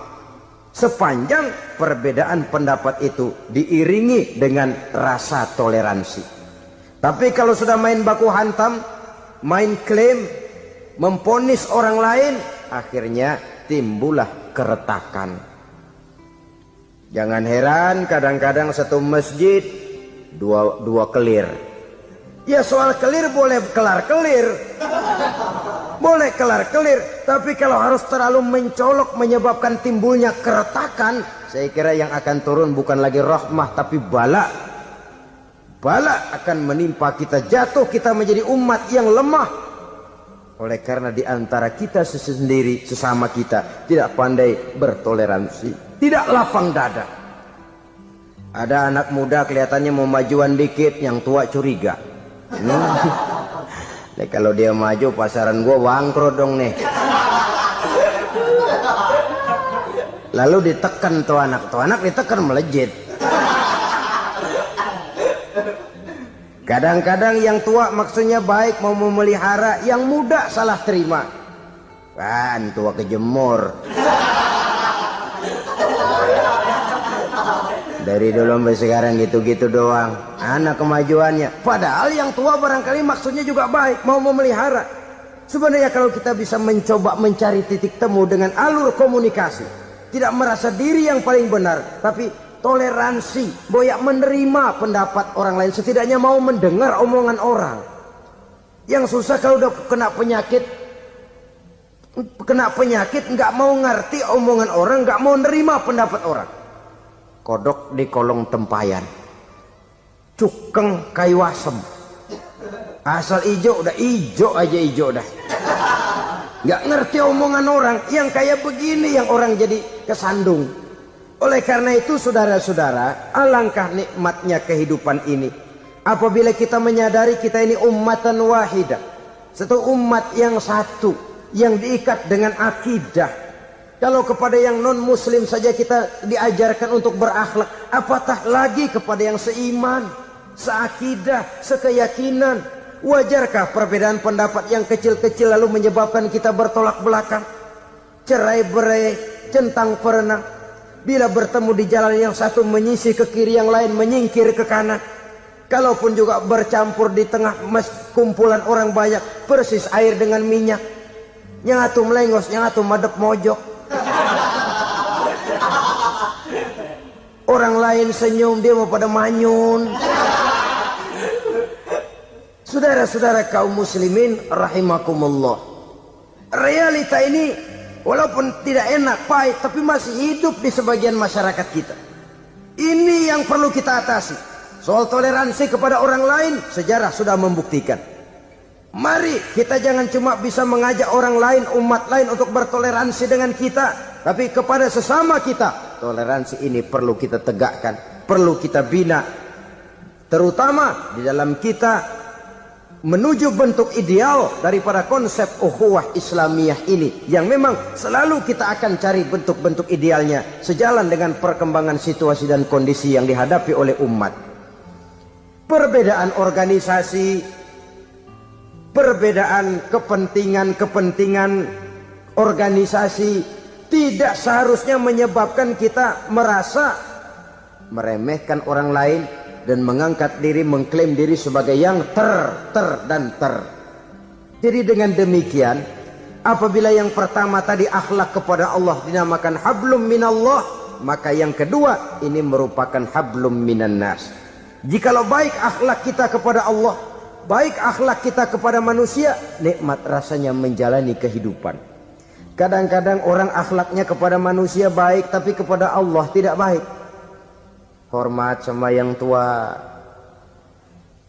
sepanjang perbedaan pendapat itu diiringi dengan rasa toleransi. Tapi kalau sudah main baku hantam, main klaim, memponis orang lain, akhirnya timbullah keretakan. Jangan heran kadang-kadang satu masjid dua kelir. Ya soal kelir boleh kelar-kelir, boleh kelar-kelir, tapi kalau harus terlalu mencolok menyebabkan timbulnya keretakan, saya kira yang akan turun bukan lagi rahmah tapi bala. Bala akan menimpa kita, jatuh kita menjadi umat yang lemah. Oleh karena di antara kita sendiri, sesama kita tidak pandai bertoleransi, tidak lapang dada. Ada anak muda kelihatannya mau majuan dikit, yang tua curiga. Nih kalau dia maju pasaran gua bangkrut dong nih. Lalu ditekan tuh anak ditekan melejit. Kadang-kadang yang tua maksudnya baik mau memelihara, yang muda salah terima. Kan tua kejemur. Dari dulu sampai sekarang gitu-gitu doang. Anak kemajuannya. Padahal yang tua barangkali maksudnya juga baik, mau memelihara. Sebenarnya kalau kita bisa mencoba mencari titik temu dengan alur komunikasi, tidak merasa diri yang paling benar, tapi toleransi, boyak menerima pendapat orang lain, setidaknya mau mendengar omongan orang. Yang susah kalau udah kena penyakit nggak mau ngerti omongan orang, nggak mau nerima pendapat orang. Kodok di kolong tempayan, cukeng kayu asem, asal ijo udah ijo aja ijo dah. Nggak ngerti omongan orang, yang kayak begini yang orang jadi kesandung. Oleh karena itu saudara-saudara, alangkah nikmatnya kehidupan ini apabila kita menyadari kita ini ummatan wahidah, satu umat yang satu, yang diikat dengan akidah. Kalau kepada yang non muslim saja kita diajarkan untuk berakhlak, apatah lagi kepada yang seiman, seakidah, sekeyakinan. Wajarkah perbedaan pendapat yang kecil-kecil lalu menyebabkan kita bertolak belakang, cerai-berai, centang perenang? Bila bertemu di jalan yang satu menyisih ke kiri, yang lain menyingkir ke kanan. Kalaupun juga bercampur di tengah kumpulan orang banyak, persis air dengan minyak. Yang atu melengos, yang atu madep mojok. Orang lain senyum, dia mau pada manyun. Saudara-saudara kaum muslimin rahimakumullah, realita ini walaupun tidak enak, pahit, tapi masih hidup di sebagian masyarakat kita. Ini yang perlu kita atasi. Soal toleransi kepada orang lain, sejarah sudah membuktikan. Mari kita jangan cuma bisa mengajak orang lain, umat lain untuk bertoleransi dengan kita, tapi kepada sesama kita. Toleransi ini perlu kita tegakkan, perlu kita bina. Terutama di dalam kita menuju bentuk ideal daripada konsep ukhuwah Islamiyah ini, yang memang selalu kita akan cari bentuk-bentuk idealnya sejalan dengan perkembangan situasi dan kondisi yang dihadapi oleh umat. Perbedaan organisasi, perbedaan kepentingan organisasi tidak seharusnya menyebabkan kita merasa meremehkan orang lain dan mengangkat diri, mengklaim diri sebagai yang ter. Jadi dengan demikian, apabila yang pertama tadi akhlak kepada Allah dinamakan hablum minallah, maka yang kedua ini merupakan hablum minan nas. Jikalau baik akhlak kita kepada Allah, baik akhlak kita kepada manusia, nikmat rasanya menjalani kehidupan. Kadang-kadang orang akhlaknya kepada manusia baik, tapi kepada Allah tidak baik. Hormat sama yang tua,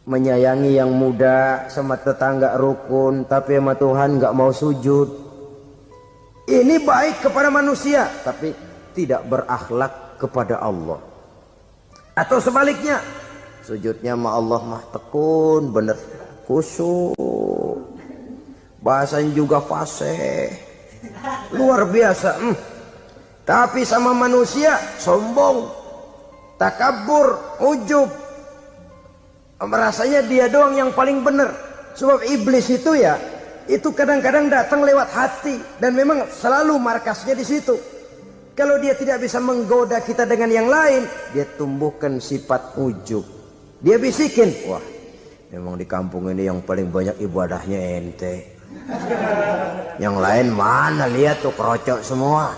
menyayangi yang muda, sama tetangga rukun, tapi sama Tuhan nggak mau sujud. Ini baik kepada manusia, tapi tidak berakhlak kepada Allah. Atau sebaliknya, sujudnya sama Allah mah tekun, bener, khusyuk, bahasanya juga fasih, luar biasa. Tapi sama manusia sombong, takabur, ujub, merasanya dia doang yang paling benar. Sebab iblis itu ya, itu kadang-kadang datang lewat hati, dan memang selalu markasnya di situ. Kalau dia tidak bisa menggoda kita dengan yang lain, dia tumbuhkan sifat ujub. Dia bisikin, wah memang di kampung ini yang paling banyak ibadahnya ente, yang lain mana, lihat tuh kerocok semua.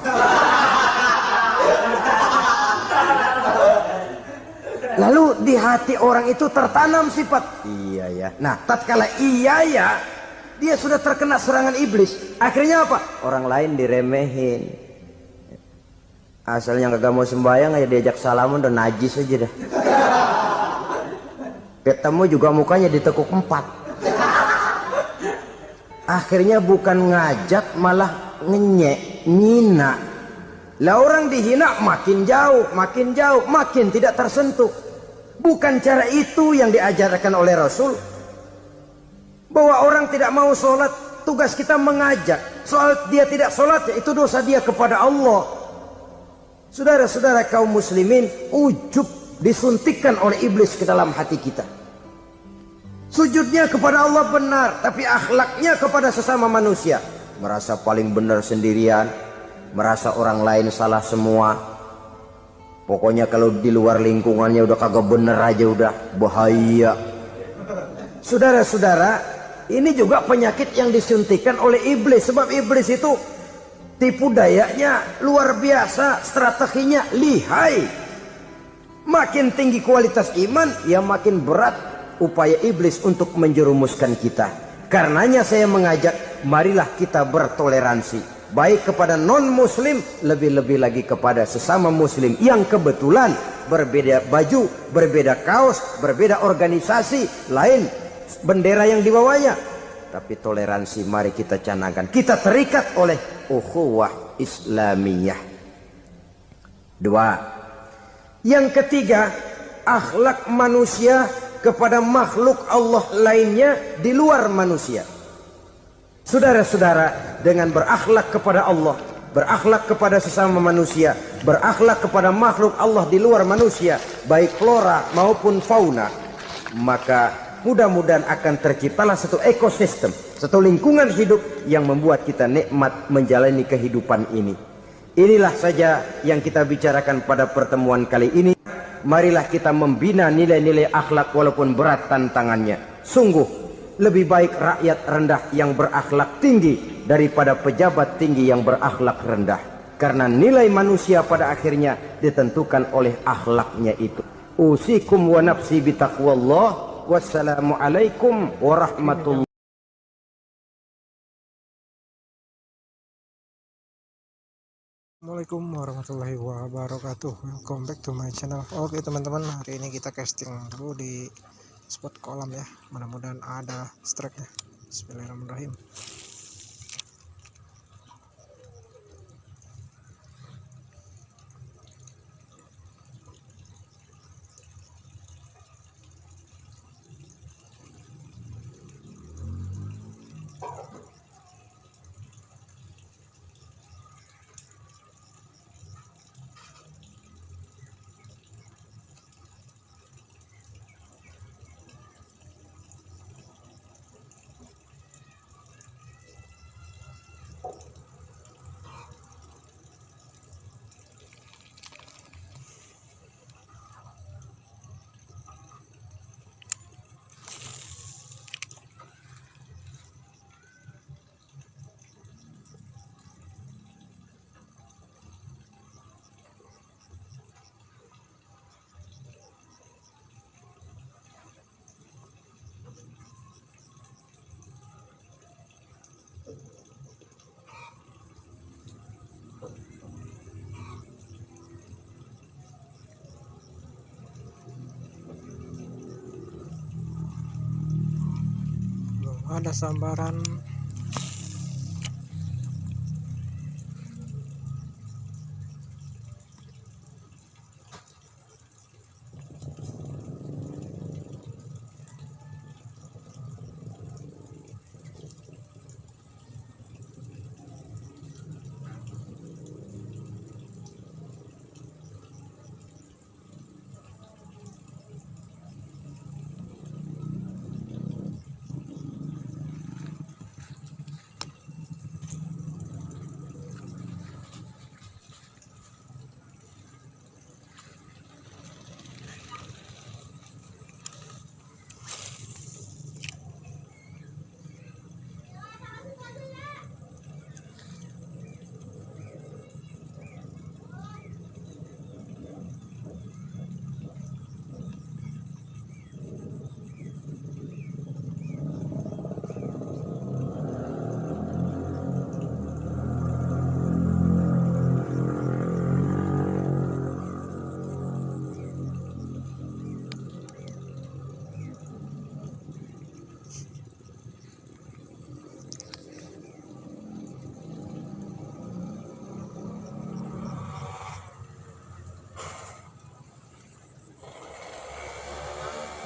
Lalu di hati orang itu tertanam sifat iya ya. Nah, tatkala iya ya, dia sudah terkena serangan iblis. Akhirnya apa? Orang lain diremehin. Asalnya kagak mau sembahyang aja diajak salaman udah najis aja dah. Ketemu juga mukanya ditekuk 4. Akhirnya bukan ngajak malah ngenyek, ngina. Lah orang dihina makin jauh, makin tidak tersentuh. Bukan cara itu yang diajarkan oleh Rasul. Bahwa orang tidak mau sholat, tugas kita mengajak. Soal dia tidak sholat, ya itu dosa dia kepada Allah. Saudara-saudara kaum muslimin, ujub disuntikkan oleh iblis ke dalam hati kita. Sujudnya kepada Allah benar, tapi akhlaknya kepada sesama manusia. Merasa paling benar sendirian, merasa orang lain salah semua. Pokoknya kalau di luar lingkungannya udah kagak bener aja udah bahaya. Saudara-saudara, ini juga penyakit yang disuntikan oleh iblis. Sebab iblis itu tipu dayanya luar biasa, strateginya lihai. Makin tinggi kualitas iman, ya makin berat upaya iblis untuk menjerumuskan kita. Karenanya saya mengajak, marilah kita bertoleransi. Baik kepada non-muslim, lebih-lebih lagi kepada sesama muslim yang kebetulan berbeda baju, berbeda kaos, berbeda organisasi, lain bendera yang dibawanya. Tapi toleransi mari kita canangkan. Kita terikat oleh ukhuwah Islamiyah. 2. Yang ketiga, akhlak manusia kepada makhluk Allah lainnya di luar manusia. Saudara-saudara, dengan berakhlak kepada Allah, berakhlak kepada sesama manusia, berakhlak kepada makhluk Allah di luar manusia, baik flora maupun fauna, maka mudah-mudahan akan terciptalah satu ekosistem, satu lingkungan hidup yang membuat kita nikmat menjalani kehidupan ini. Inilah saja yang kita bicarakan pada pertemuan kali ini. Marilah kita membina nilai-nilai akhlak walaupun berat tantangannya. Sungguh lebih baik rakyat rendah yang berakhlak tinggi daripada pejabat tinggi yang berakhlak rendah. Karena nilai manusia pada akhirnya ditentukan oleh akhlaknya itu. Usikum wa nafsi bitaqwallah. Wassalamualaikum warahmatullahi. Assalamualaikum warahmatullahi wabarakatuh. Welcome back to my channel. Oke teman-teman, hari ini kita casting dulu di spot kolam ya. Mudah-mudahan ada strike-nya. Bismillahirrahmanirrahim. Ada sambaran.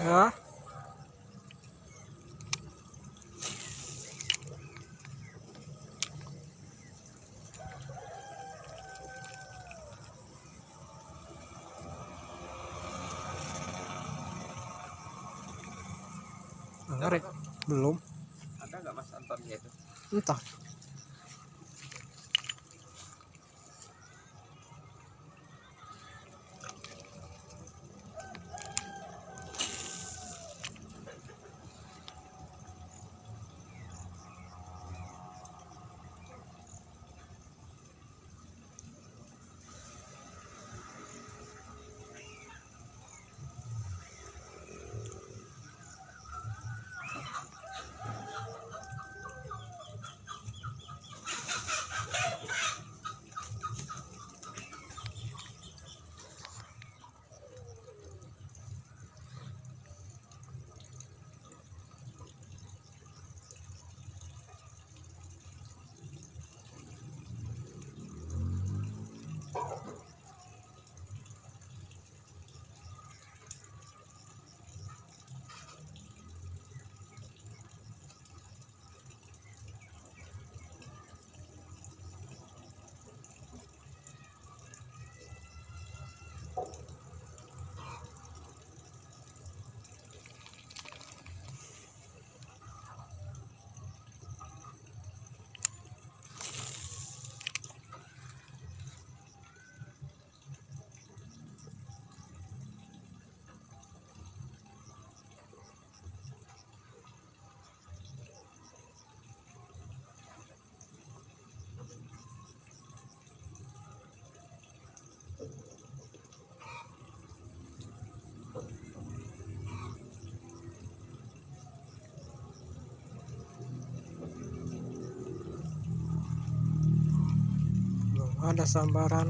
Ya. Belum. Ada nggak Mas Antonnya itu? Entah. Belum ada sambaran.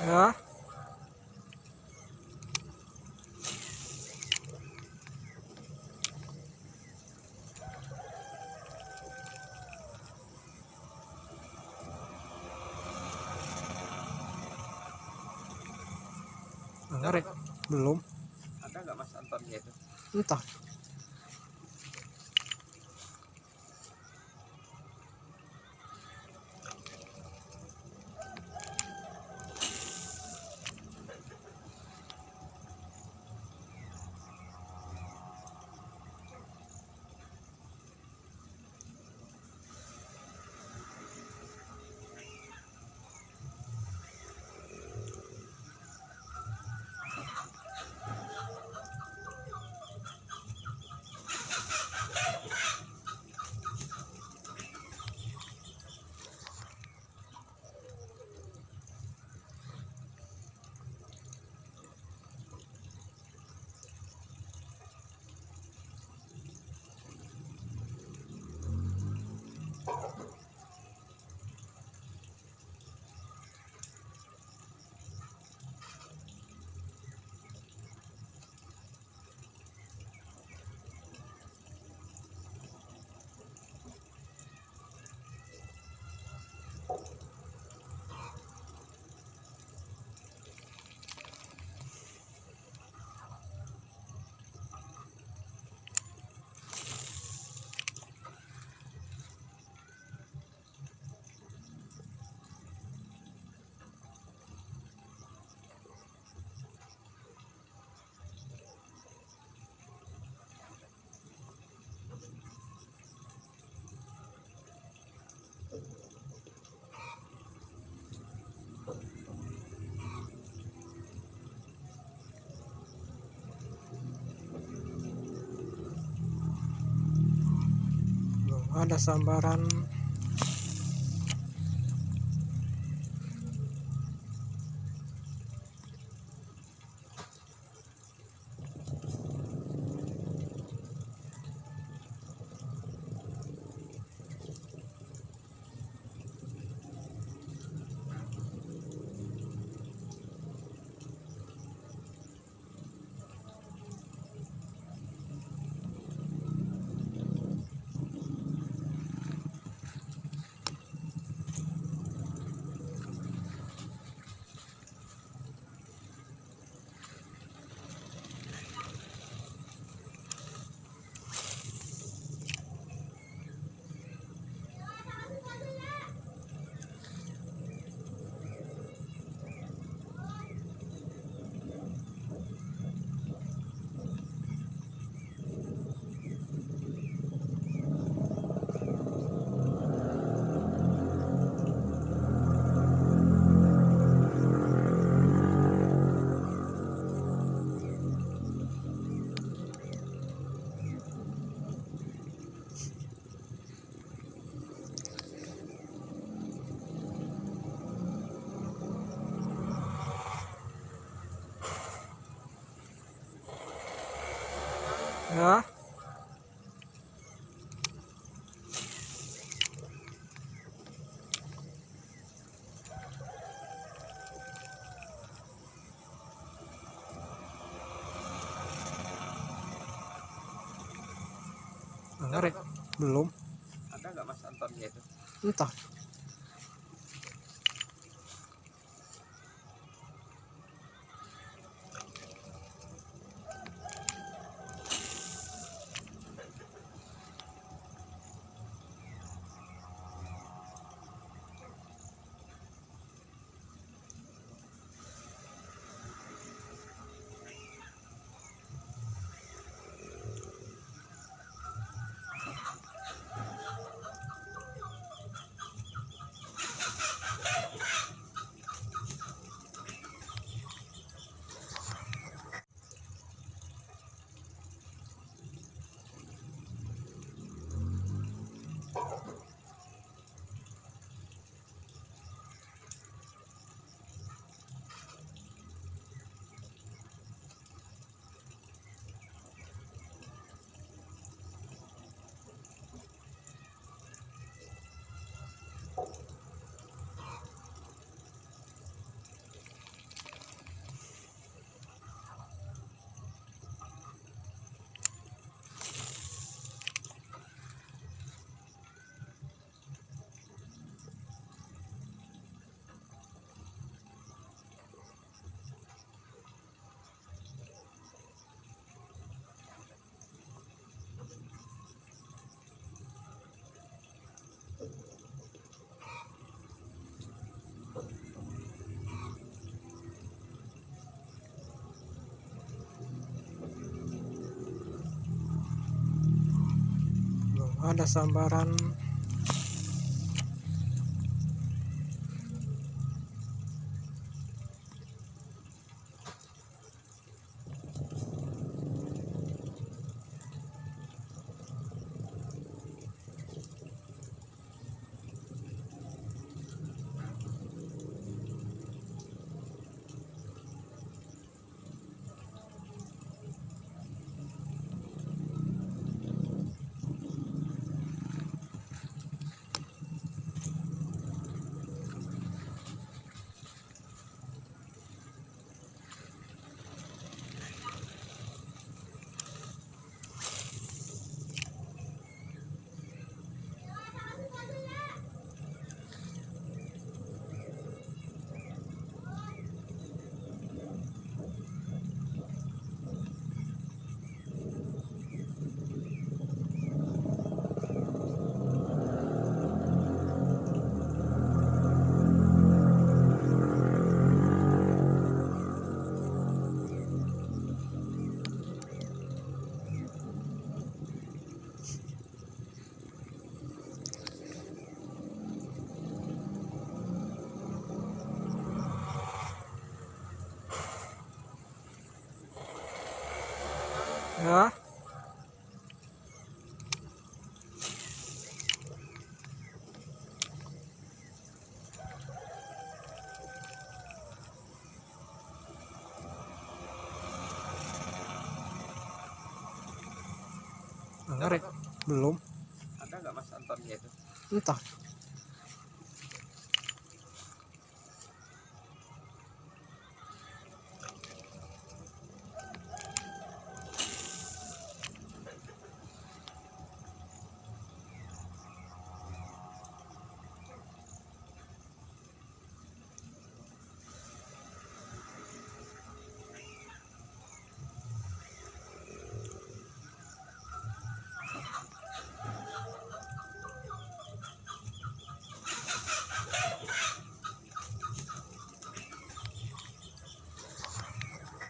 Ya. Ngeri. Belum. Ada nggak Mas Antonnya itu? Entah. ada sambaran. Ya, menarik. Belum, Ada nggak Mas Antonnya itu? entah. Belum ada sambaran. Ya, belum Ada nggak Mas Antonnya itu? entah